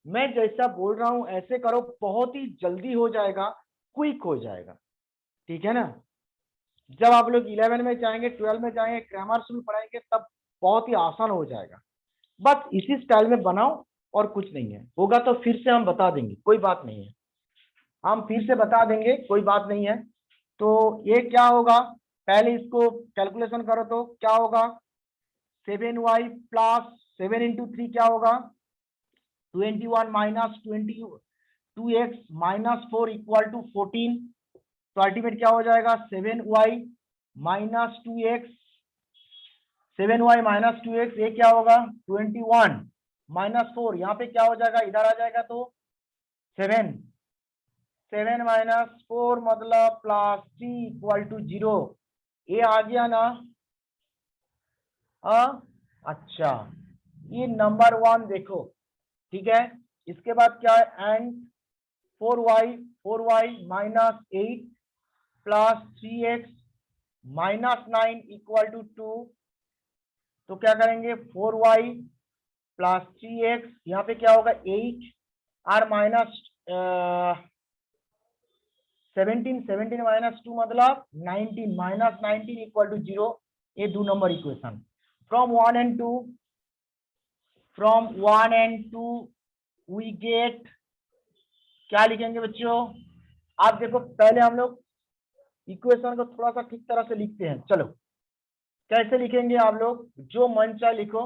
मैं जैसा बोल रहा हूं ऐसे करो, बहुत ही जल्दी हो जाएगा, क्विक हो जाएगा, ठीक है ना? जब आप लोग 11 में जाएंगे, 12 में जाएंगे, ग्रामर शुरू पढ़ाएंगे, तब बहुत ही आसान हो जाएगा। बस इसी स्टाइल में बनाओ, और कुछ नहीं है। होगा तो फिर से हम बता देंगे, कोई बात नहीं है, हम फिर से बता देंगे, कोई बात नहीं है। तो ये क्या होगा, पहले इसको कैलकुलेशन करो तो क्या होगा, 7y प्लस 7 इंटू 3 क्या होगा, 21 minus 22x minus 4 equal to 14। तो अल्टीमेट क्या हो जाएगा, 7y minus 2x, 7y minus 2x, ये क्या होगा 21 माइनस 4, यहाँ पे क्या हो जाएगा, इधर आ जाएगा तो 7 माइनस 4 मतलब प्लस 3 इक्वल टू 0। ये आ गया ना? अच्छा, ये नंबर 1 देखो, ठीक है? इसके बाद क्या है, and 4y minus 8 plus 3x minus 9 equal to 2। तो क्या करेंगे, 4y प्लस 3x, यहाँ पे क्या होगा 8 और माइनस 17 माइनस 2 मतलब 19, माइनस 19 इक्वल टू 0। ये 2 number equation from 1 and 2 we get, क्या लिखेंगे बच्चों? आप देखो, पहले हम लोग इक्वेशन को थोड़ा सा ठीक तरह से लिखते हैं। चलो कैसे लिखेंगे आप लोग, जो मन चाहे लिखो।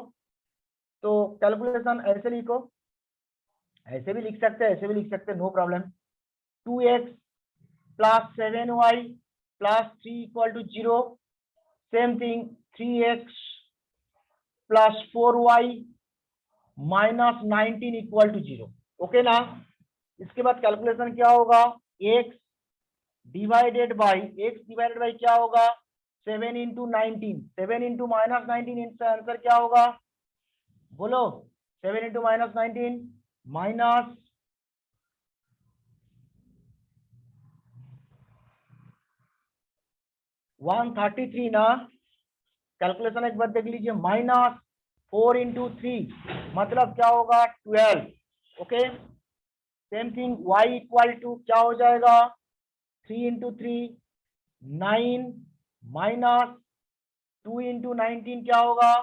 तो कैलकुलेशन ऐसे लिखो, ऐसे भी लिख सकते हैं, ऐसे भी लिख सकते हैं, no problem. 2x plus 7y plus 3 equal to 0, same thing 3x plus 4y minus 19 equal to 0, okay ना? इसके बाद कैलकुलेशन क्या होगा, x डिवाइडेड बाई क्या होगा, 7 इंटू 19, 7 इंटू माइनस 19, इसका आंसर क्या होगा बोलो, 7 इंटू माइनस 19 माइनस 133 ना? कैलकुलेशन एक बार देख लीजिए, माइनस 4 इंटू 3 मतलब क्या होगा 12, okay? Same thing y equal to क्या हो जाएगा, 3 इंटू 3 9 माइनस 2 इंटू 19 क्या होगा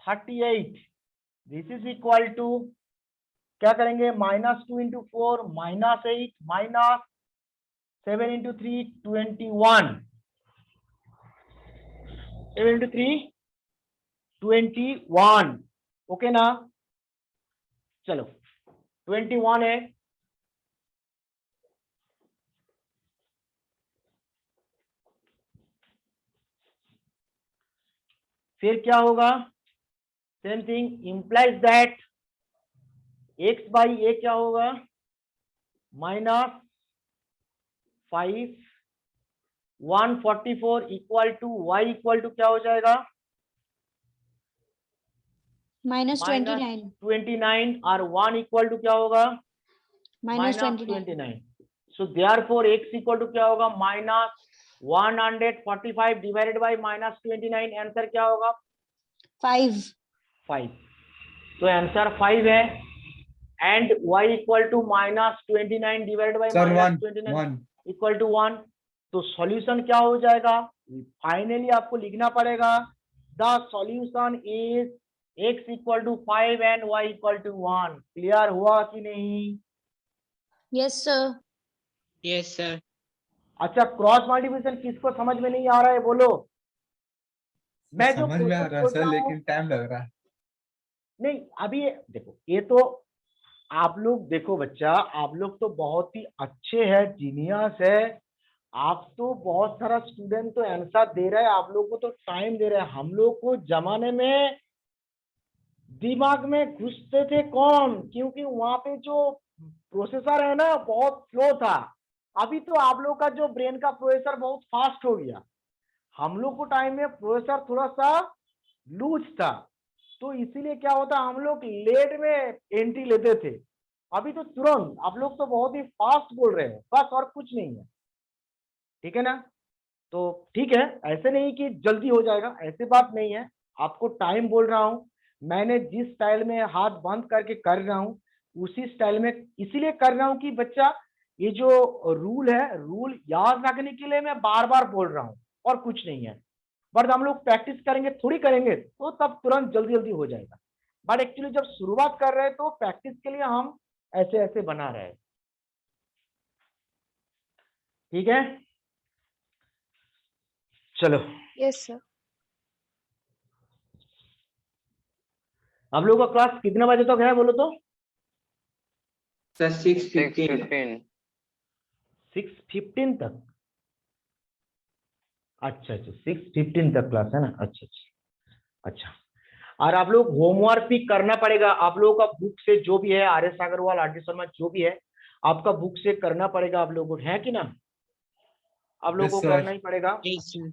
38। दिस इज इक्वल टू क्या करेंगे, minus 2 into 4 minus 8 minus 7 into 3 21। 7 into 3 21, okay ना? चलो 21 है, फिर क्या होगा? Same thing implies that x by a क्या होगा? -5 144 equal to y equal to क्या हो जाएगा? -29. -29 और 1 इक्वल टू क्या होगा? -29. -29. So therefore x equal to क्या होगा? -145 डिवाइडेड बाय -29. आंसर क्या होगा? 5. 5. तो आंसर 5 है and y equal to -29 divided by Sir, one, -29 one. Equal to 1. तो सॉल्यूशन क्या हो जाएगा? फाइनली आपको लिखना पड़ेगा the solution is x equal to 5 and y equal to 1. Clear हुआ कि नहीं? Yes, sir. Yes, sir. अच्छा, क्रॉस मल्टीप्लिकेशन किसको समझ में नहीं आ रहा है बोलो? मैं जो समझ में आ प्रोसेस रहा है बोल सर, रहा हूँ, लेकिन टाइम लग रहा है। नहीं अभी देखो, ये तो आप लोग देखो बच्चा, आप लोग तो बहुत ही अच्छे हैं, जीनियस है, आप तो बहुत सारा स्टूडेंट तो आंसर दे रहे हैं, आप लोग को तो टाइम दे रहे हैं। हम लोग को जमाने में दिमाग में घुसते थे कौन, क्योंकि वहां पे जो प्रोसेसर है ना बहुत स्लो था। अभी तो आप लोग का जो ब्रेन का प्रोसेसर बहुत फास्ट हो गया। हम लोग को टाइम में प्रोसेसर थोड़ा सा लूज था, तो इसीलिए क्या होता, हम लोग लेट में एंट्री लेते थे। अभी तो तुरंत, आप लोग तो बहुत ही फास्ट बोल रहे हैं, बस और कुछ नहीं है, ठीक है ना? तो ठीक है, ऐसे नहीं कि जल्दी हो जाएगा, ऐसे बात नहीं है, आपको टाइम बोल रहा हूं। मैंने जिस स्टाइल में हाथ बंद करके कर रहा हूं उसी स्टाइल में इसीलिए कर रहा हूं कि बच्चा ये जो रूल है, रूल याद रखने के लिए मैं बार बार बोल रहा हूं, और कुछ नहीं है। बट हम लोग प्रैक्टिस करेंगे, थोड़ी करेंगे तो तब तुरंत जल्दी जल्दी हो जाएगा। बट एक्चुअली जब शुरुआत कर रहे हैं तो प्रैक्टिस के लिए हम ऐसे ऐसे बना रहे हैं, ठीक है? चलो, यस सर। आप लोगों का क्लास कितने बजे तक है बोलो तो? सर 6:15. 6:15. 6:15 तक? अच्छा अच्छा, 6:15 तक क्लास है ना? अच्छा अच्छा अच्छा। और आप लोग होमवर्क भी करना पड़ेगा, आप लोगों का बुक से जो भी है, R S Agarwal, R D Sharma जो भी है, आपका बुक से करना पड़ेगा आप लोगों को, है कि ना? आप लोगों Yes, को sir. करना ही पड़ेगा Yes, sir.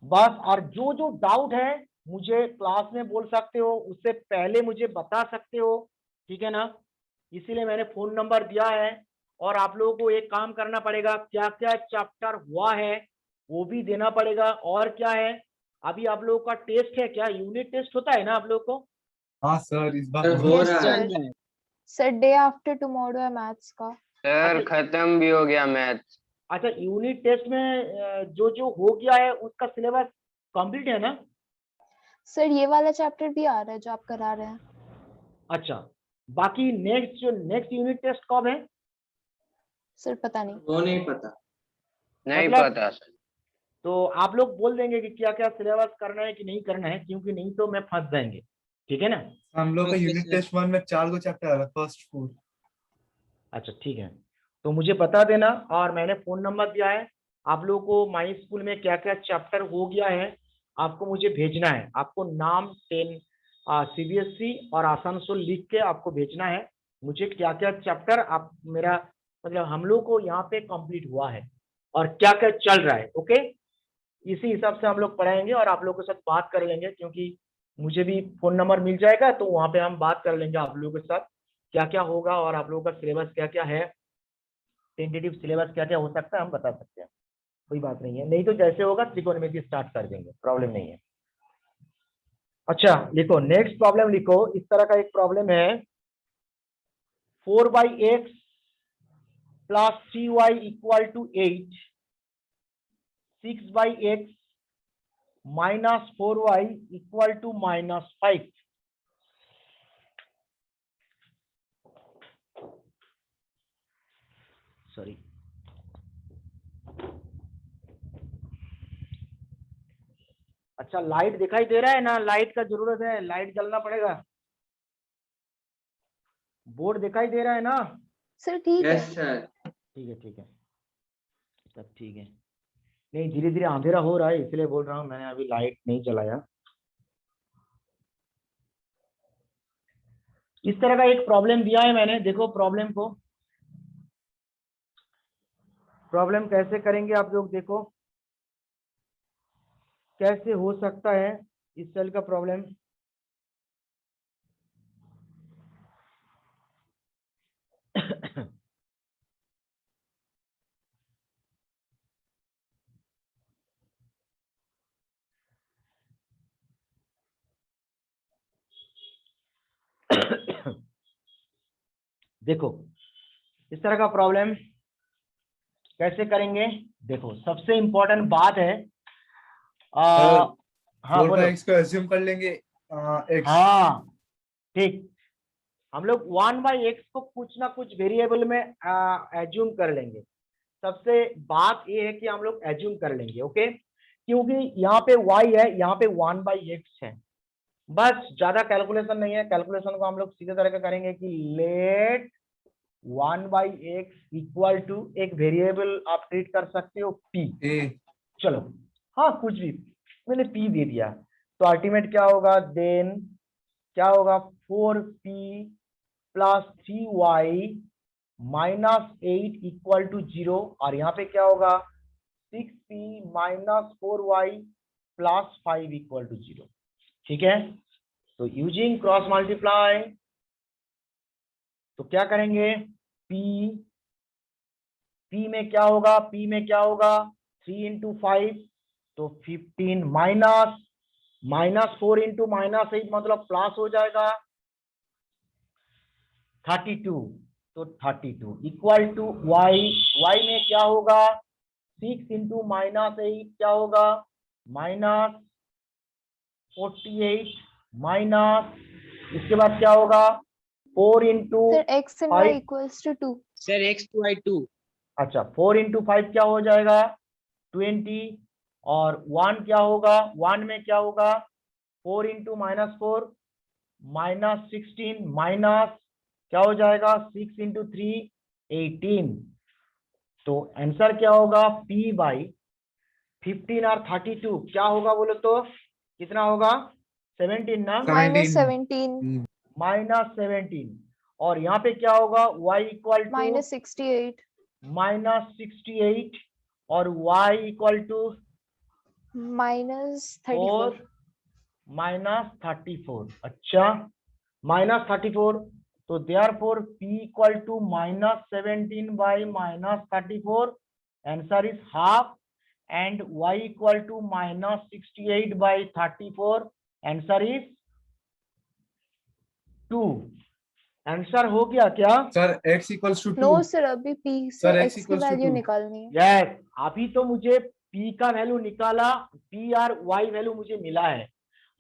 बस। और जो जो डाउट है मुझे क्लास में बोल सकते हो, उससे पहले मुझे बता सकते हो, ठीक है ना? इसीलिए मैंने फोन नंबर दिया है। और आप लोगों को एक काम करना पड़ेगा, क्या क्या चैप्टर हुआ है वो भी देना पड़ेगा। और क्या है, अभी आप लोगों का टेस्ट है, क्या यूनिट टेस्ट होता है ना आप लोगों को? हाँ सर, इस बार सर हो हो यस रहा है। Sir. Sir day after tomorrow है मैथ्स का। सर अच्छा खत्म भी हो गया मैथ। अच्छा, यूनिट टेस्ट में जो जो हो गया है उसका सिलेबस कंप्लीट है ना? सर ये वाला चैप्टर भी आ रहा है जो आप करा रहे हैं। अच्छा, बाकी नेक्स्ट यूनिट टेस्ट कब है? सर पता नहीं। वो नहीं पता। नहीं मतलब पता सर। तो आप लोग बोल देंगे कि क्या क्या सिलेबस करना है कि नहीं करना है, क्योंकि नहीं तो मैं फंस जाएंगे, ठीक है ना? हम लोग का Okay, यूनिट sir. टेस्ट 1 में 4 गो चैप्टर आ रहा है, फर्स्ट 4। अच्छा ठीक है, तो मुझे बता देना। और मैंने फोन नंबर दिया है, आप लोगों को माई स्कूल में क्या क्या चैप्टर हो गया है आपको मुझे भेजना है। आपको नाम 10 सीबीएसई और आसानसोल लिख के आपको भेजना है मुझे, क्या क्या चैप्टर आप मेरा मतलब हम लोग को यहाँ पे कंप्लीट हुआ है और क्या क्या चल रहा है। ओके, इसी हिसाब से हम लोग पढ़ाएंगे और आप लोगों के साथ बात कर लेंगे, क्योंकि मुझे भी फोन नंबर मिल जाएगा तो वहाँ पे हम बात कर लेंगे आप लोगों के साथ क्या क्या होगा और आप लोगों का सिलेबस क्या क्या है, टेंटेटिव सिलेबस क्या क्या हो सकता है हम बता सकते हैं, कोई बात नहीं है। नहीं तो जैसे होगा त्रिकोणमिति स्टार्ट कर देंगे, प्रॉब्लम नहीं है। अच्छा लिखो, नेक्स्ट प्रॉब्लम लिखो। इस तरह का एक प्रॉब्लम है, 4/x plus 3y equal to 8, 6/x minus 4y equal to -5। Sorry, अच्छा लाइट दिखाई दे रहा है ना, लाइट का जरूरत है, लाइट जलना पड़ेगा। बोर्ड दिखाई दे रहा है ना? सर ठीक है। Yes sir. ठीक है ठीक है, सब ठीक है। नहीं धीरे धीरे अंधेरा हो रहा है इसलिए बोल रहा हूँ, मैंने अभी लाइट नहीं जलाया। इस तरह का एक प्रॉब्लम दिया है मैंने, देखो प्रॉब्लम को, प्रॉब्लम कैसे करेंगे आप लोग देखो, कैसे हो सकता है इस सेल का प्रॉब्लम। देखो इस तरह का प्रॉब्लम कैसे करेंगे, देखो सबसे इंपॉर्टेंट बात है हाँ 4 बोलो। बाई एक्स को एज्यूम कर लेंगे एक्स। हाँ ठीक, हम लोग 1/x को कुछ ना कुछ वेरिएबल में एज्यूम कर लेंगे। सबसे बात ये है कि हम लोग एज्यूम कर लेंगे, ओके, क्योंकि यहाँ पे y है, यहाँ पे 1/x है, बस ज्यादा कैलकुलेशन नहीं है। कैलकुलेशन को हम लोग सीधे तरह का करेंगे कि लेट 1/x इक्वल टू एक वेरिएबल आप ट्रीट कर सकते हो p, ए चलो हाँ कुछ भी, मैंने p दे दिया, तो अल्टीमेट क्या होगा, देन क्या होगा 4p plus 3y minus 8 equal to 0, और यहाँ पे क्या होगा 6p minus 4y plus 5 equal to 0। ठीक है, तो यूजिंग क्रॉस मल्टीप्लाई, तो क्या करेंगे p में क्या होगा, p में क्या होगा 3 इंटू 5 तो 15 माइनस 4 इंटू माइनस 8 मतलब प्लस हो जाएगा 32, तो 32 इक्वल टू y में क्या होगा 6 इंटू माइनस 8 क्या होगा माइनस 48 माइनस, इसके बाद क्या होगा 4 into sir x and y 5, equals to 2. Sir x to y 2. अच्छा 4 इंटू 5 क्या हो जाएगा 20, और 1 क्या होगा 1 में क्या होगा 4 इंटू माइनस 4 माइनस 16 माइनस क्या हो जाएगा 6 इंटू 3 18, तो आंसर क्या होगा p बाई 15 और 32 क्या होगा बोलो तो कितना होगा 17 ना, Minus 17 17. माइनस 17, और यहाँ पे क्या होगा y equal to Minus 68. Minus 68 और y equal to Minus 34. Minus 34, अच्छा माइनस 34, तो therefore p equal to minus 17 by minus 34, answer is half, and y equal to minus 68 by 34, answer is 2। Answer हो गया क्या? Sir x equals to 2। No sir, अभी p से Sir, x x की equals to value 2. निकालनी है. Yes, अभी तो मुझे p का वैल्यू निकाला, p और y वैल्यू मुझे मिला है,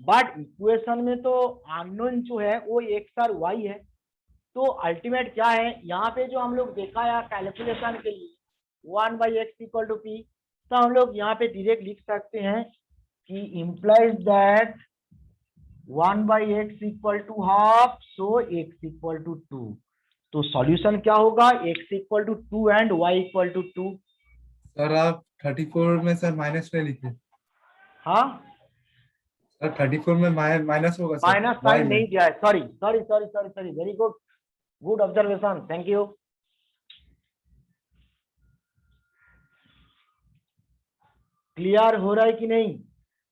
बट इक्वेशन में तो अननोन जो है वो x और y है, तो अल्टीमेट क्या है यहाँ पे जो हम लोग देखा है कैलकुलेशन के लिए 1/x इक्वल टू p, तो हम लोग यहाँ पे डायरेक्ट लिख सकते हैं कि implies that 1/x equal to half, so x equal to 2, तो सॉल्यूशन क्या होगा x equal to 2 and y equal to 2। Sir आप 34 में सर माइनस में लिखिए। हाँ सर 34 में माइनस होगा सर माइनस y साइन में। नहीं दिया है, sorry sorry sorry sorry sorry, very good, good observation, thank you. Clear हो रहा है कि नहीं?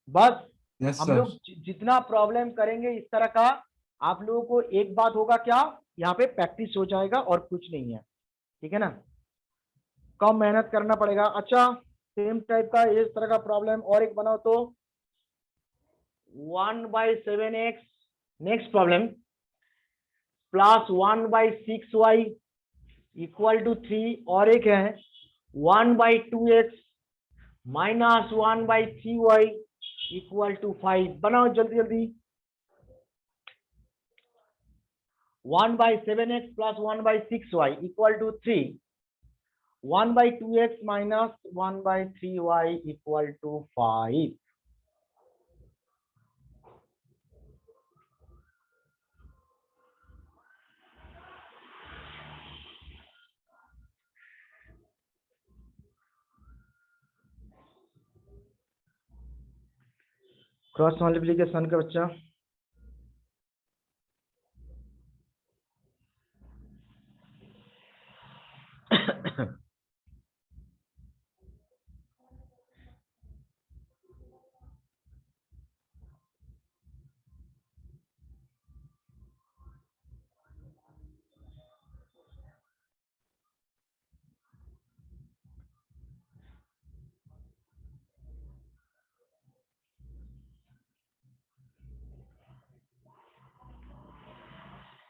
बस यस हम सर। लोग जितना प्रॉब्लम करेंगे इस तरह का, आप लोगों को एक बात होगा क्या, यहाँ पे प्रैक्टिस हो जाएगा और कुछ नहीं है, ठीक है ना, कम मेहनत करना पड़ेगा। अच्छा सेम टाइप का इस तरह का प्रॉब्लम और एक बनाओ तो 1/7x, next problem plus 1/6y equal to 3, और एक है 1/2x minus 1/3y equal to 5, बनाओ जल्दी जल्दी। 1/7x plus 1/6y equal to 3, 1/2x minus 1/3y equal to 5, cross multiplication का बच्चा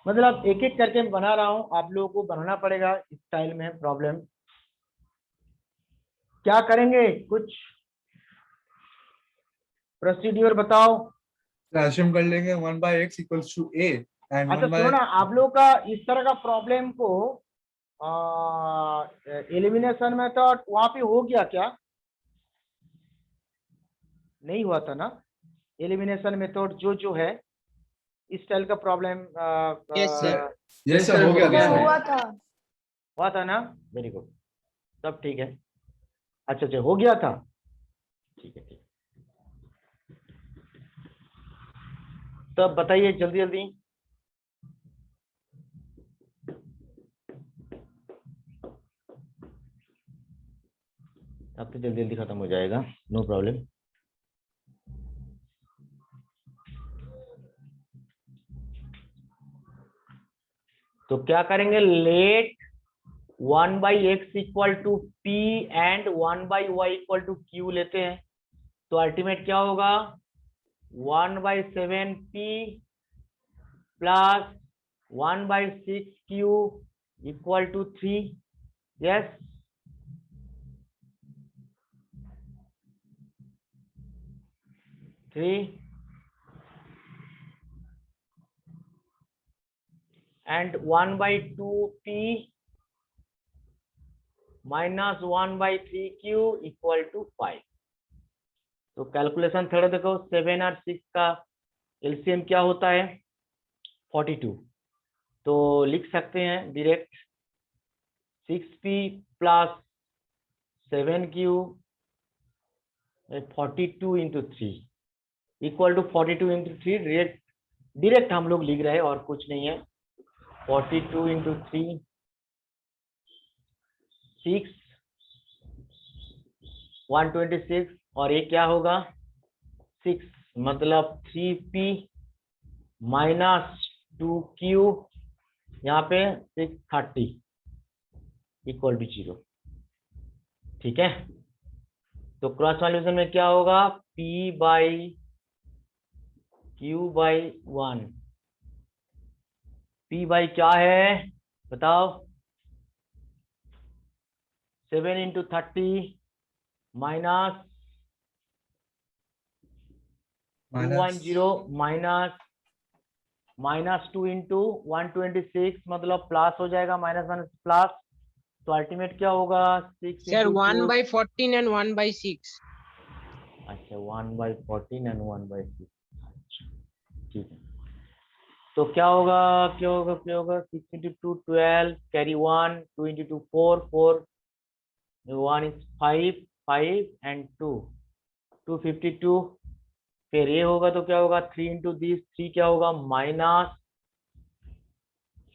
मतलब एक एक करके मैं बना रहा हूं, आप लोगों को बनाना पड़ेगा इस स्टाइल में। प्रॉब्लम क्या करेंगे, कुछ प्रोसीड्यूर बताओ। एज्यूम कर लेंगे 1/x equals to a and अच्छा 1 सुनो बाय ना, आप लोगों का इस तरह का प्रॉब्लम को एलिमिनेशन मेथड वहां पे हो गया क्या? नहीं हुआ था ना एलिमिनेशन मेथड जो है इस स्टाइल का problem? Yes, sir. Yes sir हो गया हो गया था। है। हुआ था। हुआ था ना, वेरी गुड, सब ठीक है। अच्छा अच्छा हो गया था, ठीक है ठीक। तब बताइए जल्दी जल्दी। अब तो जल्दी जल्दी खत्म हो जाएगा, नो प्रॉब्लम। तो क्या करेंगे, let 1/x equal to p and 1/y equal to q लेते हैं। तो अल्टीमेट क्या होगा, 1/7p plus 1/6q equal to 3। Yes, three and 1/2p minus 1/3q equal to 5। तो कैलकुलेशन थोड़ा देखो, 7 और 6 का एलसीएम क्या होता है, 42। तो लिख सकते हैं direct 6p plus 7q 42 into 3 equal to 42 into 3। Direct हम लोग लिख रहे हैं और कुछ नहीं है। 42 इंटू 3 6 126 और ये क्या होगा 6, मतलब 3p माइनस 2q यहाँ पे 630 इक्वल टू 0। ठीक है, तो क्रॉस मल्टीप्लिकेशन में क्या होगा, p by q by 1। p by क्या है बताओ, 7 इंटू 30 माइनस 210 माइनस 2 इंटू 126, मतलब प्लस हो जाएगा, माइनस माइनस प्लस। तो अल्टीमेट क्या होगा 6 Sir, इंटू 1/14 and 1/6. अच्छा 1/14 एंड 1/6। ठीक है, तो क्या होगा 6 into 2 12 carry 1, 2 into 2 4 4 1 is 5 5 and 2 252। फिर ये होगा तो क्या होगा 3 इंटू दिस 3 क्या होगा minus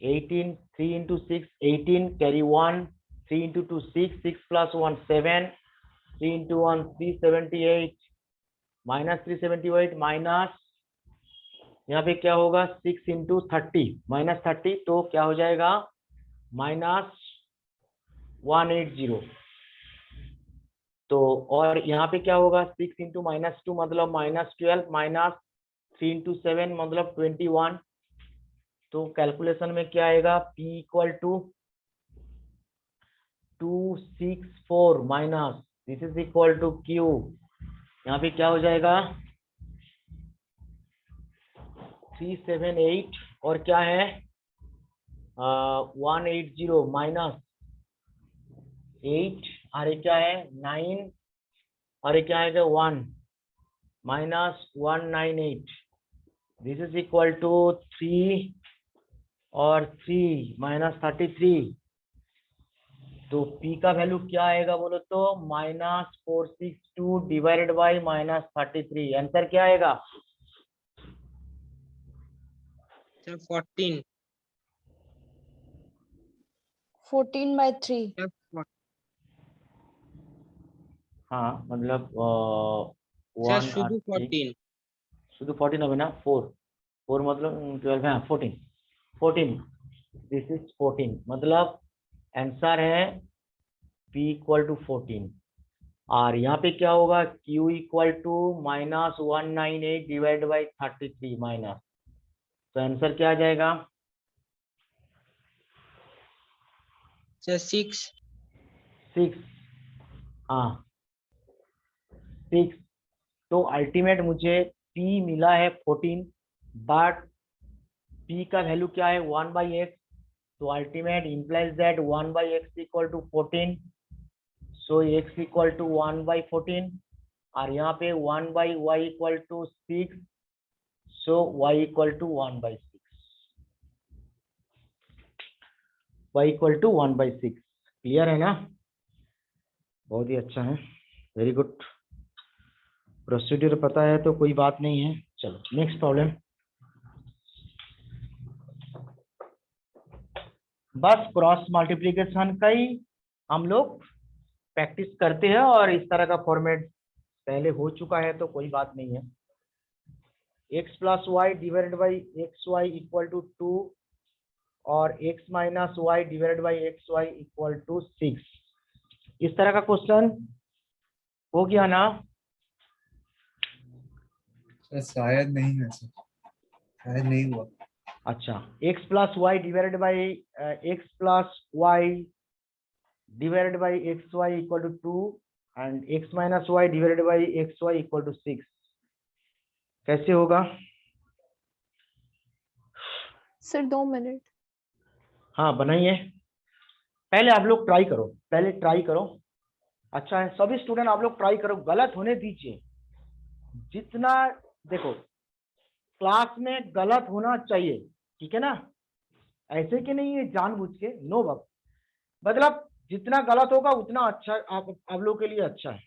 18 3 into 6 18 carry 1 3 into 2 6 6 plus 1 7 3 into 1 378 minus 378 minus यहाँ पे क्या होगा 6 इंटू 30 माइनस 30, तो क्या हो जाएगा माइनस 180। तो और यहाँ पे क्या होगा 6 इंटू माइनस 2 मतलब माइनस 12 माइनस 3 इंटू 7 मतलब 21। तो कैलकुलेशन में क्या आएगा p equal to 264 minus this is equal to q। यहाँ पे क्या हो जाएगा 378 और क्या है 180 माइनस 8 और ये क्या है 9 और ये क्या है 1 minus 198 this is equal to 3 और 3 माइनस 33 तो p का वैल्यू क्या आएगा बोलो तो -462 डिवाइडेड बाई -33। आंसर क्या आएगा? सर 14 14/3। सर हाँ मतलब सर 1 শুধু और 14 শুধু 14 হবে না 4 मतलब 12 हाँ 14 दिस इज 14 मतलब आंसर है p इक्वल टू 14 और यहाँ पे क्या होगा q equal to -198 divide by 33 minus, तो आंसर क्या आ जाएगा? सर 6 6। हाँ 6। तो अल्टीमेट मुझे p मिला है 14, बट p का वैल्यू क्या है 1/x, तो ultimate implies that 1/x equal to 14, so x equal to 1/14 और यहाँ पे 1/y equal to 6, so y equal to 1/6, y equal to 1/6। Clear है ना? बहुत ही अच्छा है, वेरी गुड। प्रोसीड्यूर पता है तो कोई बात नहीं है। चलो नेक्स्ट प्रॉब्लम। बस क्रॉस मल्टीप्लिकेशन का ही हम लोग प्रैक्टिस करते हैं और इस तरह का फॉर्मेट पहले हो चुका है तो कोई बात नहीं है। x plus y divided by x y equal to 2 और x minus y divided by x y equal to 6, इस तरह का क्वेश्चन हो गया ना? सर शायद नहीं है सर, शायद नहीं हुआ। अच्छा, x plus y divided by x plus y divided by x y equal to 2 and x minus y divided by x y equal to 6, कैसे होगा? Sir 2 minute. हाँ बनाइए, पहले आप लोग ट्राई करो, पहले ट्राई करो। अच्छा है, सभी स्टूडेंट आप लोग ट्राई करो, गलत होने दीजिए। जितना देखो क्लास में गलत होना चाहिए, ठीक है ना? ऐसे कि नहीं है जानबूझ के, नो बाप, मतलब जितना गलत होगा उतना अच्छा आप लोग के लिए अच्छा है।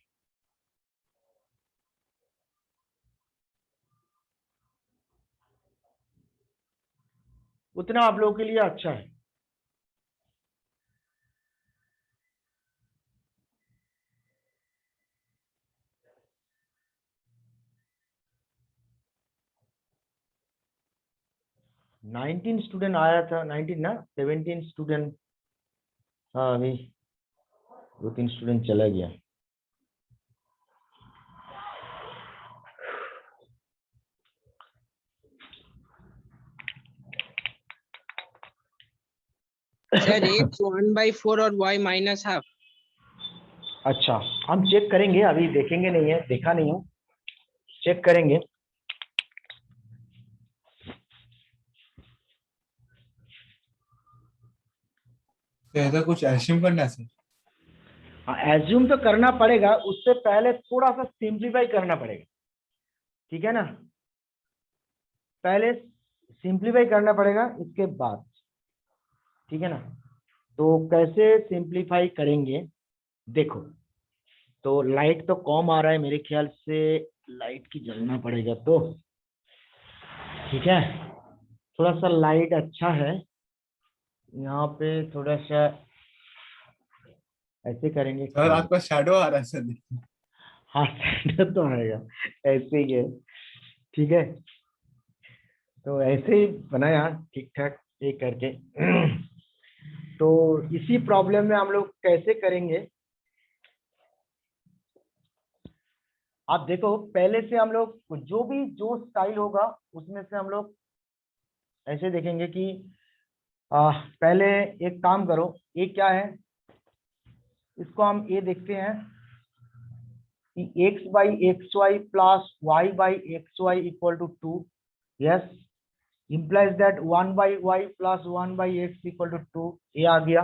उतना आप लोगों के लिए अच्छा है। नाइनटीन स्टूडेंट आया था, 19 ना, 17 स्टूडेंट। हाँ अभी 2-3 स्टूडेंट चला गया। सर x 1/4 और y -½ अच्छा हम चेक करेंगे, अभी देखेंगे नहीं है, देखा नहीं हूँ, चेक करेंगे। तो ऐसा कुछ एज्यूम करना है सर। हाँ एज्यूम तो करना पड़ेगा, उससे पहले थोड़ा सा सिंप्लीफाई करना पड़ेगा, ठीक है ना? पहले सिंप्लीफाई करना पड़ेगा, इसके बाद, ठीक है ना? तो कैसे सिंप्लीफाई करेंगे देखो। तो लाइट तो कम आ रहा है मेरे ख्याल से, लाइट की जलना पड़ेगा तो, ठीक है? थोड़ा सा लाइट अच्छा है यहाँ पे, थोड़ा सा ऐसे करेंगे। सर आपका शैडो आ रहा है सर। हाँ सेंटर तो आएगा, ऐसे ही है, ठीक है? तो ऐसे ही बनाया ठीक ठाक एक करके। तो इसी प्रॉब्लम में हम लोग कैसे करेंगे, आप देखो पहले से हम लोग जो स्टाइल होगा उसमें से हम लोग ऐसे देखेंगे कि पहले एक काम करो, ये क्या है, इसको हम ये देखते हैं कि x by x y plus y by x y equal to 2, yes implies that 1/y plus 1/x equal to 2, ये आ गया।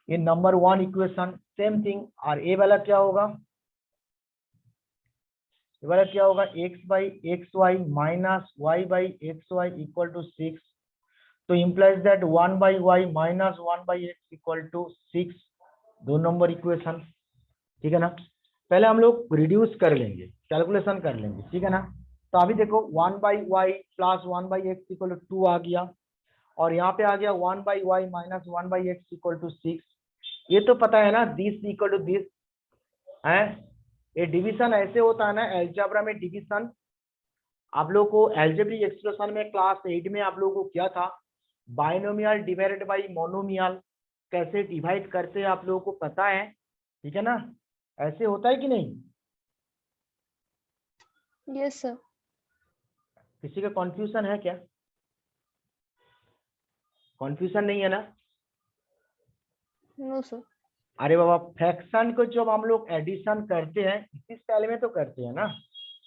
ये नंबर 1 इक्वेशन। सेम थिंग, और ए वाला क्या होगा, ये वाला क्या होगा, x by x y minus y by x y equal to 6, तो implies that 1 by y minus 1 by x equal to 6, 2 number equation, ठीक है ना। पहले हम लोग रिड्यूस कर लेंगे, कैलकुलेशन कर लेंगे, ठीक है ना। तो अभी देखो 1 by y plus 1 by x equal to 2 आ गया, और यहाँ पे आ गया 1 by y minus 1 by x equal to 6। ये तो पता है ना, दिस इक्वल टू दिस है। ये डिवीजन ऐसे होता है ना अलजेब्रा में, डिवीजन आप लोग को अलजेब्रिक एक्सप्रेशन में क्लास 8 में आप लोगों को क्या था, बाइनोमियल डिवाइडेड बाय मोनोमियल कैसे डिवाइड करते हैं आप लोगों को पता है, ठीक है ना। ऐसे होता है कि नहीं, यस सर। किसी का कंफ्यूजन है क्या? कंफ्यूजन नहीं है ना? No sir. अरे बाबा, फ्रैक्शन को जब हम लोग एडिशन करते हैं इसी स्टाइल में तो करते हैं ना,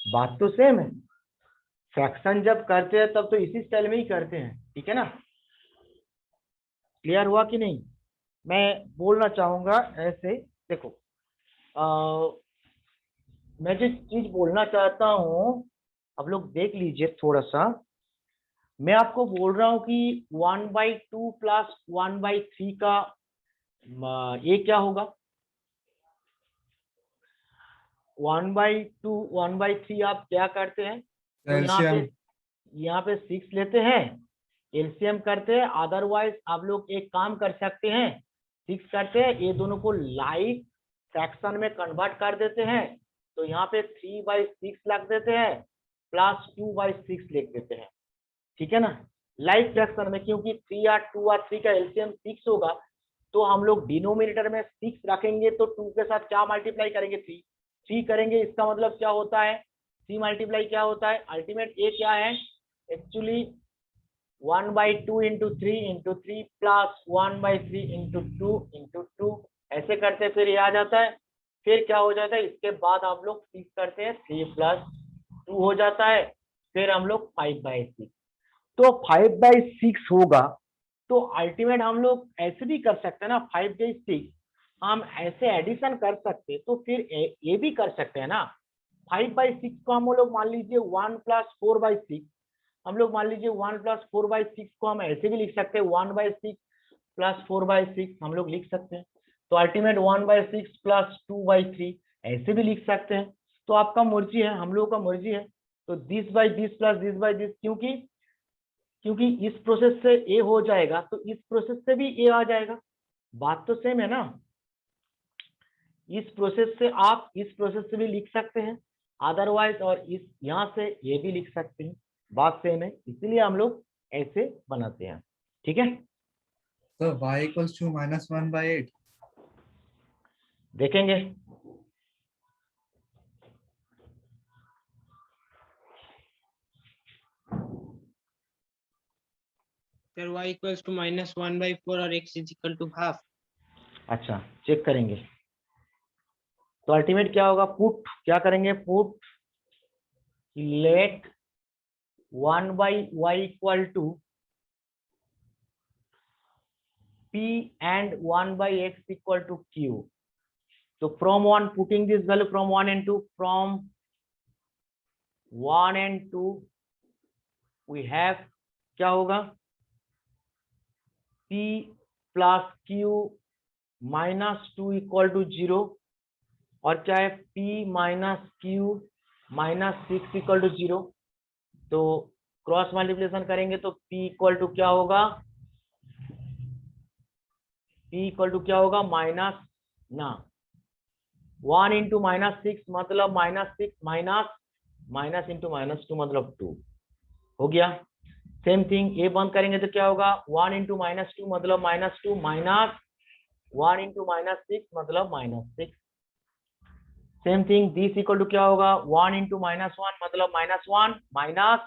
बात तो सेम है। फ्रैक्शन जब करते हैं तब तो इसी स्टाइल में ही करते हैं, ठीक है ना। क्लियर हुआ कि नहीं? मैं बोलना चाहूंगा ऐसे, देखो मैं जो चीज बोलना चाहता हूँ आप लोग देख लीजिए थोड़ा सा। मैं आपको बोल रहा हूँ कि 1/2 प्लस 1/3 का ये क्या होगा, 1/2 1/3 आप क्या करते हैं, तो यहाँ पे 6 लेते हैं, एलसीएम करते हैं। अदरवाइज आप लोग एक काम कर सकते हैं, 6 करते हैं, ये दोनों को लाइक फ्रैक्शन में कन्वर्ट कर देते हैं, तो यहाँ पे 3/6 लग देते हैं प्लस 2/6 लिख देते हैं, ठीक है ना। लाइक फ्रैक्शन में क्योंकि 3 और 2 और 3 का एलसीएम 6 होगा, तो हम लोग डिनोमिनेटर में 6 रखेंगे, तो 2 के साथ क्या मल्टीप्लाई करेंगे, 3 करेंगे। इसका मतलब क्या होता है, 3 मल्टीप्लाई क्या होता है, अल्टीमेट ए क्या है एक्चुअली 1/2 इंटू 3 प्लस 1/3 इंटू 2 ऐसे करते फिर ये आ जाता है। फिर क्या हो जाता है, इसके बाद हम लोग 6 करते हैं, 3 + 2 हो जाता है, फिर हम लोग 5/6, तो 5/6 होगा। तो अल्टीमेट हम लोग ऐसे भी कर सकते हैं ना, 5/6 हम ऐसे एडिशन कर सकते हैं, तो फिर ये भी कर सकते हैं ना। 5/6 को हम लोग मान लीजिए 1 + 4/6, हम लोग मान लीजिए 1 + 4/6 को हम ऐसे भी लिख सकते हैं, 1/6 + 4/6 हम लोग लिख सकते हैं। तो अल्टीमेट 1/6 + 2/3 ऐसे भी लिख सकते हैं। तो आपका मर्जी है, हम लोगों का मर्जी है। तो this/this + this/this, क्योंकि इस प्रोसेस से ए हो जाएगा तो इस प्रोसेस से भी ए आ जाएगा, बात तो सेम है ना। इस प्रोसेस से आप इस प्रोसेस से भी लिख सकते हैं अदरवाइज, और इस यहाँ से ये भी लिख सकते हैं, बात सेम है, इसीलिए हम लोग ऐसे बनाते हैं, ठीक है। तो y equals to -1/8. देखेंगे सर y equals to -1/4 और x is equal to half. अच्छा चेक करेंगे। तो अल्टीमेट क्या होगा, पुट क्या करेंगे, put let 1/y equal to p and 1/x equal to q। तो from 1 putting this value from 1 and 2, from 1 and 2 we have क्या होगा, p + q -2 इक्वल टू 0, और क्या है p - q -6 इक्वल टू 0। तो क्रॉस मल्टीप्लिकेशन करेंगे तो p equal to क्या होगा, p इक्वल टू क्या होगा, माइनस ना 1 इंटू -6 मतलब -6 माइनस इंटू -2 मतलब 2 हो गया। सेम थिंग ये बंद करेंगे तो क्या होगा, 1 इंटू -2 मतलब -2 माइनस 1 इंटू -6 मतलब -6। Same thing this equal to क्या होगा, 1 इंटू -1 मतलब -1 माइनस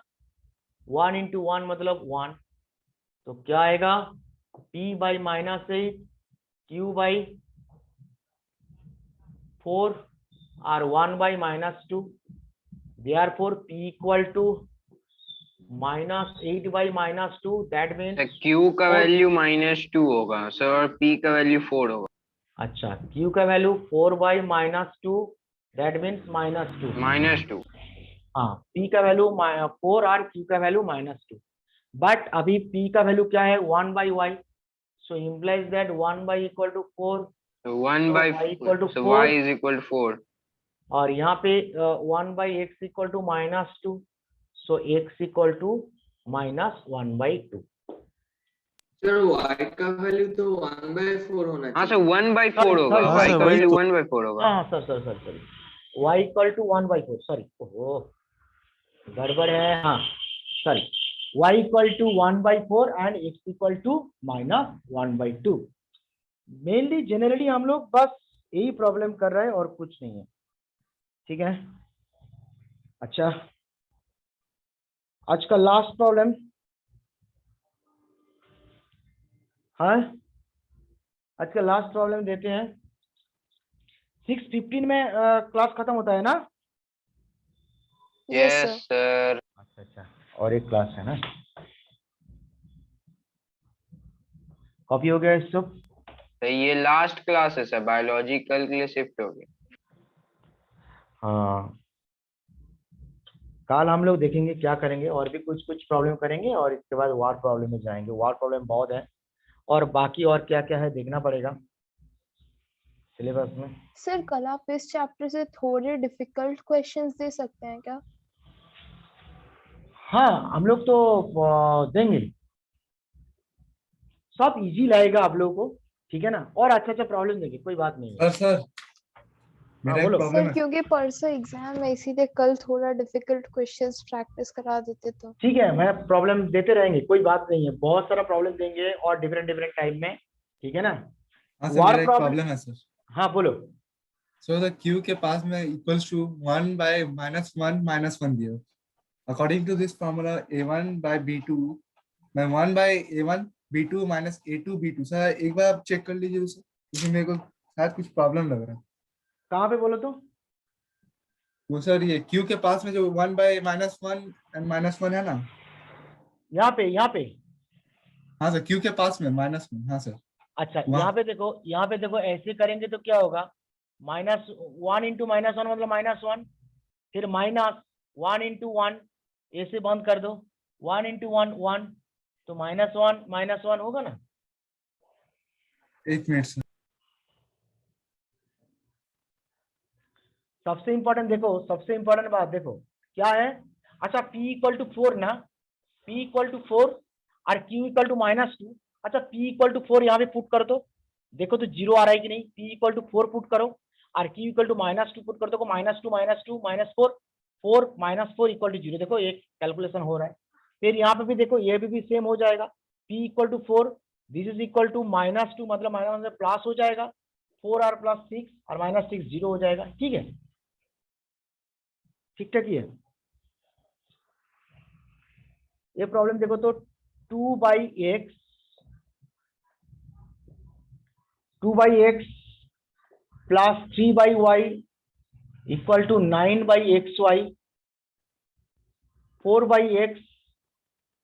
1 इंटू 1 मतलब 1। तो क्या आएगा, p/-8 q/4 और 1/-2, therefore p equal to -8/-2, that means sir q का वैल्यू -2 होगा सर और p का वैल्यू 4 होगा। अच्छा q का वैल्यू 4/-2, दैट मीन्स -2। -2। हाँ p का वैल्यू 4 और q का वैल्यू -2। बट अभी p का वैल्यू क्या है 1/y, so implies that 1/, = 4, So 1 so by y equal to so 4, y is equal to 4. और यहाँ पे 1/x = -2, so x = -1/2. Sir y का वैल्यू तो 1/4 होना हाँ चाहिए। सर 1/4 Sorry, होगा, sorry, y sorry, का वही वैल्यू तो। 1/4 होगा। हाँ sir sir sir sorry, y = 1/4, sorry, ओहो गड़बड़ है, हाँ sorry, y = 1/4 and x = -1/2। Mainly generally हम लोग बस यही प्रॉब्लम कर रहे हैं और कुछ नहीं है, ठीक है। अच्छा, आज का लास्ट प्रॉब्लम, हाँ आज का लास्ट प्रॉब्लम देते हैं। 6:15 में क्लास खत्म होता है ना? Yes Yes sir. sir. अच्छा अच्छा, और एक क्लास है ना, कॉपी हो गया सब? तो ये लास्ट क्लास है सर, बायोलॉजी कल के लिए शिफ्ट हो गई। हाँ, कल हम लोग देखेंगे क्या करेंगे, और भी कुछ कुछ प्रॉब्लम करेंगे और इसके बाद वार प्रॉब्लम में जाएंगे। वार प्रॉब्लम बहुत है और बाकी और क्या क्या है देखना पड़ेगा सिलेबस में। सर कल आप इस चैप्टर से थोड़े डिफिकल्ट क्वेश्चंस दे सकते हैं क्या? हाँ हम लोग तो देंगे, सब इजी लगेगा आप लोगों को, ठीक है ना, और अच्छा अच्छा प्रॉब्लम देंगे, कोई बात नहीं है। सर मेरा एक बोलो। प्रॉब्लम सर है। क्योंकि परसों एग्जाम है इसीलिए कल थोड़ा डिफिकल्ट क्वेश्चंस प्रैक्टिस करा देते तो। ठीक है, मैं प्रॉब्लम देते रहेंगे, कोई बात नहीं है, बहुत सारा प्रॉब्लम देंगे और डिफरेंट डिफरेंट टाइम में, ठीक है ना। हाँ सर, वार मेरा एक प्रॉब्लम, प्रॉब्लम है सर। हाँ बोलो। सो द क्यू के पास में इक्वल्स टू 1/-1 दिया। According to this formula a1/b2, मैं 1/a1 b2 minus a2 b2। Sir एक बार आप चेक कर लीजिए उसे, क्योंकि मेरे को शायद कुछ प्रॉब्लम लग रहा है। कहाँ पे बोलो तो? वो सर ये क्यू के पास में जो 1/-1 एंड -1 है ना। यहाँ पे, यहाँ पे। हाँ सर, क्यू के पास में -1, हाँ सर। अच्छा वहाँ यहाँ पे देखो, यहाँ पे देखो, ऐसे करेंगे तो क्या होगा, -1 × -1 मतलब -1, फिर -1 × 1, ऐसे बंद कर दो, 1 × 1 1, तो -1 होगा ना। एक मिनट सर। सबसे इंपॉर्टेंट देखो, सबसे इंपॉर्टेंट बात देखो क्या है। अच्छा p = 4 ना, p = 4 और q = -2। अच्छा p = 4 यहाँ पे पुट कर दो, देखो तो 0 आ रहा है कि नहीं। p = 4 पुट करो और q = -2 पुट कर दो, -2 -4, 4 -4 = 0। देखो एक कैलकुलेशन हो रहा है। फिर यहाँ पे भी देखो, ये भी सेम हो जाएगा, p = 4, this is equal to -2 मतलब माइनस प्लस हो जाएगा, 4r + 6 और -6 0 हो जाएगा, ठीक है, ठीक ठाक ही है। ये प्रॉब्लम देखो तो 2/x plus 3/y equal to 9/xy, 4/x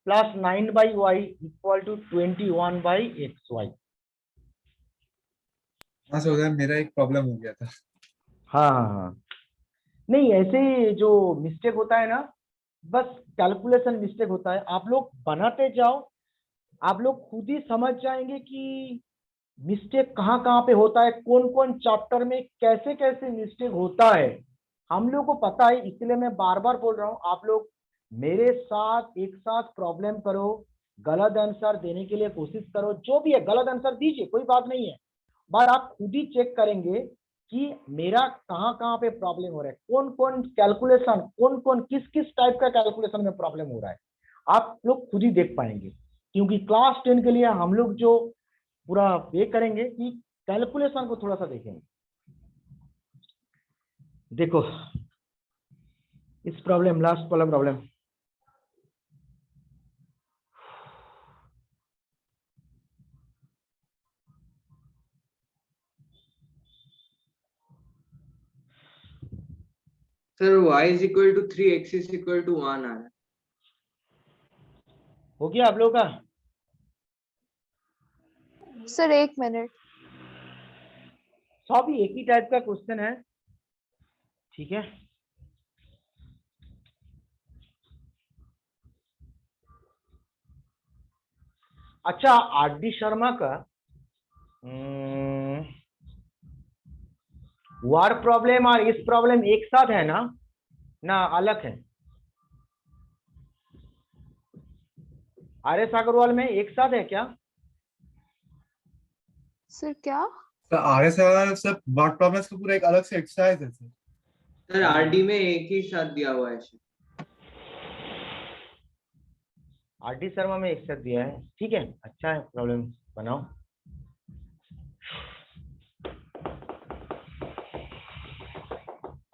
plus 9/y equal to 21/xy। हाँ सर, उधर मेरा एक प्रॉब्लम हो गया था। हाँ हाँ हाँ, नहीं ऐसे ही जो मिस्टेक होता है ना, बस कैलकुलेशन मिस्टेक होता है। आप लोग बनाते जाओ, आप लोग खुद ही समझ जाएंगे कि मिस्टेक कहाँ कहाँ पे होता है, कौन कौन चैप्टर में कैसे कैसे मिस्टेक होता है, हम लोग को पता है। इसलिए मैं बार बार बोल रहा हूँ, आप लोग मेरे साथ एक साथ प्रॉब्लम करो, गलत आंसर देने के लिए कोशिश करो, जो भी है गलत आंसर दीजिए, कोई बात नहीं है, बट आप खुद ही चेक करेंगे कि मेरा कहाँ कहाँ पे प्रॉब्लम हो रहा है, कौन कौन कैलकुलेशन, कौन कौन किस किस टाइप का कैलकुलेशन में प्रॉब्लम हो रहा है, आप लोग खुद ही देख पाएंगे। क्योंकि क्लास 10 के लिए हम लोग जो पूरा ये करेंगे कि कैलकुलेशन को थोड़ा सा देखेंगे। देखो इस प्रॉब्लम, लास्ट वाला problem, sir y is equal to 3, x is equal to 1 आ रहा है। हो गया आप लोग का? सर एक मिनट, सब एक ही टाइप का क्वेश्चन है, ठीक है। अच्छा, आर.डी. शर्मा का वार प्रॉब्लम और इस प्रॉब्लम एक साथ है ना, ना अलग है? आर.एस. अग्रवाल में एक साथ है क्या? सर क्या? सर आरएस सब वर्ड प्रॉब्लम्स का पूरा एक अलग से एक्सरसाइज है सर। सर आरडी में एक ही साथ दिया हुआ है सर। आर.डी. शर्मा में एक साथ दिया है, ठीक है, अच्छा है, प्रॉब्लम बनाओ।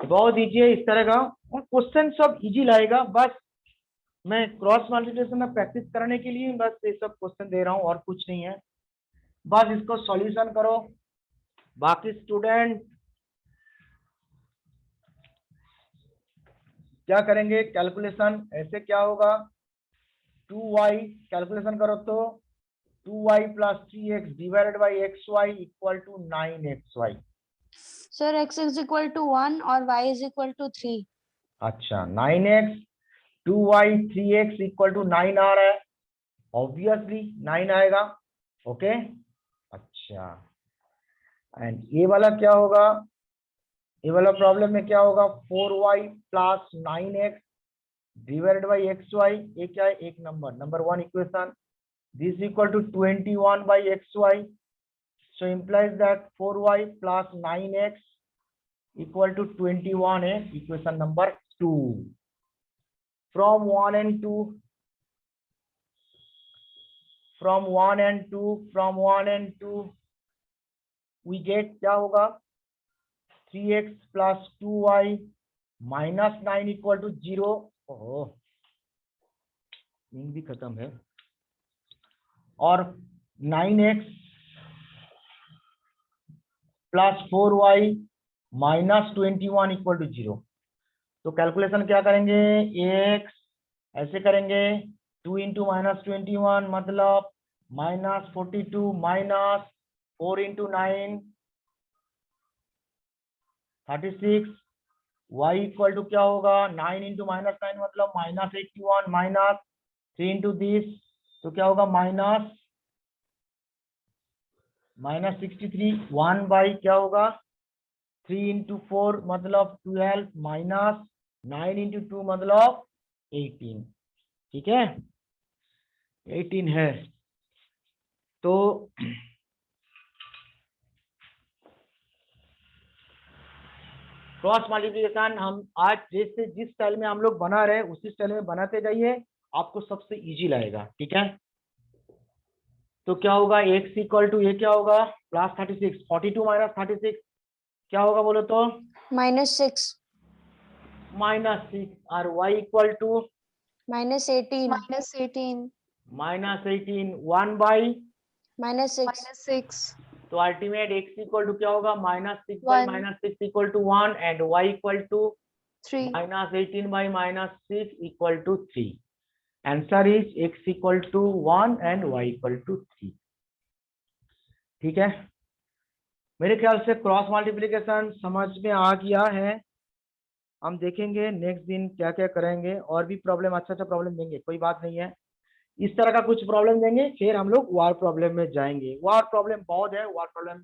बहुत इजी है इस तरह का, और क्वेश्चन सब इजी लाएगा। बस मैं क्रॉस मल्टीप्लिकेशन में प्रैक्टिस करने के लिए बस ये सब क्वेश्चन दे रहा हूँ, और कुछ नहीं है। बस इसको सॉल्यूशन करो। बाकी स्टूडेंट क्या करेंगे? कैलकुलेशन ऐसे क्या होगा, 2y कैलकुलेशन करो तो 2y + 3x divided by xy equal to 9xy। Sir x is equal to 1 और y is equal to 3. अच्छा, 9x 2y 3x equal to 9 आ रहा है, ऑब्वियसली 9 आएगा। ओके, अच्छा, एंड ये वाला क्या होगा? ये वाला प्रॉब्लम में क्या होगा? 4y + 9x divided by xy। ये क्या है? एक number 1 equation. This equal to 21 by xy, so implies that 4y + 9x equal to 21 है equation number 2। from 1 and 2 we get क्या होगा? 3x + 2y - 9 equal to 0। ओह, भी खत्म है। और 9x + 4y - 21 इक्वल टू 0। तो कैलकुलेशन क्या करेंगे? x ऐसे करेंगे, 2 × -21 मतलब -42 - 4 × 9 36। y इक्वल टू क्या होगा? 9 × -9 मतलब -81 - 3 × दिस, तो क्या होगा? -63। 1 बाई क्या होगा? 3 × 4 मतलब 12 -9 × 2 मतलब 18। ठीक है, 18 है। तो क्रॉस मल्टीप्लिकेशन हम आज जैसे जिस स्टाइल में हम लोग बना रहे हैं उसी स्टाइल में बनाते जाइए, आपको सबसे इजी लगेगा। ठीक है, तो क्या होगा? x इक्वल टू ये क्या होगा? +36, 42 - 36 क्या होगा बोलो तो? -6. -6। और y इक्वल टू -18. -18. -18। 1 बाई -6. तो अल्टीमेट x इक्वल टू क्या होगा? -6 by 1. -6 equal to 1 and y equal to 3. -18 by -6 equal to 3। Answer is x equal to 1 and y equal to 3। ठीक है, मेरे ख्याल से क्रॉस मल्टीप्लिकेशन समझ में आ गया है। हम देखेंगे नेक्स्ट दिन क्या क्या करेंगे, और भी प्रॉब्लम अच्छा प्रॉब्लम देंगे, कोई बात नहीं है। इस तरह का कुछ प्रॉब्लम देंगे, फिर हम लोग वार प्रॉब्लम में जाएंगे। वार प्रॉब्लम बहुत है, वार प्रॉब्लम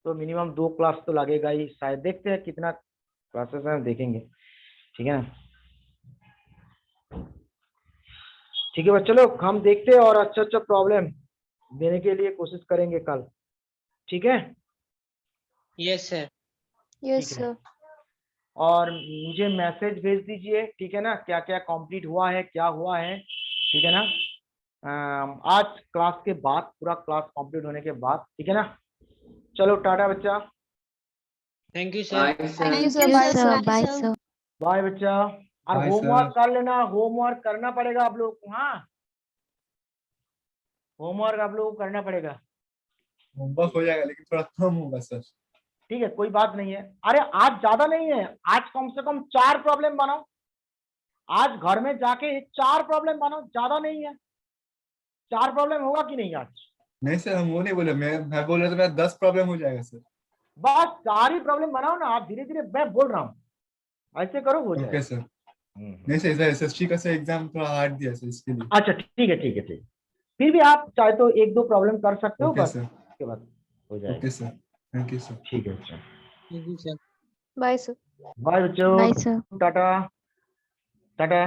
तो मिनिमम 2 क्लास तो लगेगा ही शायद। देखते हैं कितना क्लासेस है, देखेंगे। ठीक है ना? ठीक है बच्चों लोग, हम देखते हैं और अच्छा प्रॉब्लम देने के लिए कोशिश करेंगे कल। ठीक है, Yes, sir. Yes, ठीक है। sir. और मुझे मैसेज भेज दीजिए, ठीक है ना, क्या क्या कंप्लीट हुआ है, क्या हुआ है। ठीक है ना, आज क्लास के बाद, पूरा क्लास कंप्लीट होने के बाद। ठीक है ना, चलो टाटा बच्चा, Thank you, sir. Bye Thank sir. you, sir. Bye, sir. Bye, sir. Bye बच्चा। और Bye, होमवर्क sir. कर लेना, होमवर्क करना पड़ेगा आप लोग को। हाँ, होमवर्क आप लोगों को करना पड़ेगा। होमवर्क हो जाएगा लेकिन थोड़ा कम होगा सर। ठीक है, कोई बात नहीं है। अरे आज ज्यादा नहीं है, आज कम से कम 4 प्रॉब्लम बनाओ। आज घर में जाके 4 प्रॉब्लम बनाओ, ज्यादा नहीं है। 4 प्रॉब्लम होगा कि नहीं आज? नहीं सर, हम वो नहीं बोले, मैं बोल रहा था मेरा 10 प्रॉब्लम हो जाएगा सर। बस 4 ही प्रॉब्लम बनाओ ना आप, धीरे धीरे मैं बोल रहा हूँ, ऐसे करो हो ओके जाएगा। सर। नहीं सर, एसएससी का सर एग्जाम थोड़ा हार्ड दिया सर इसके लिए। अच्छा ठीक है, ठीक है, ठीक है। फिर भी आप चाहे तो एक दो प्रॉब्लम कर सकते हो, ओके बस सर, उसके बाद हो जाएगा। Okay sir, thank you sir. ठीक है sir, Thank you, sir. Bye sir. Bye बच्चों, Bye, sir. टाटा टाटा।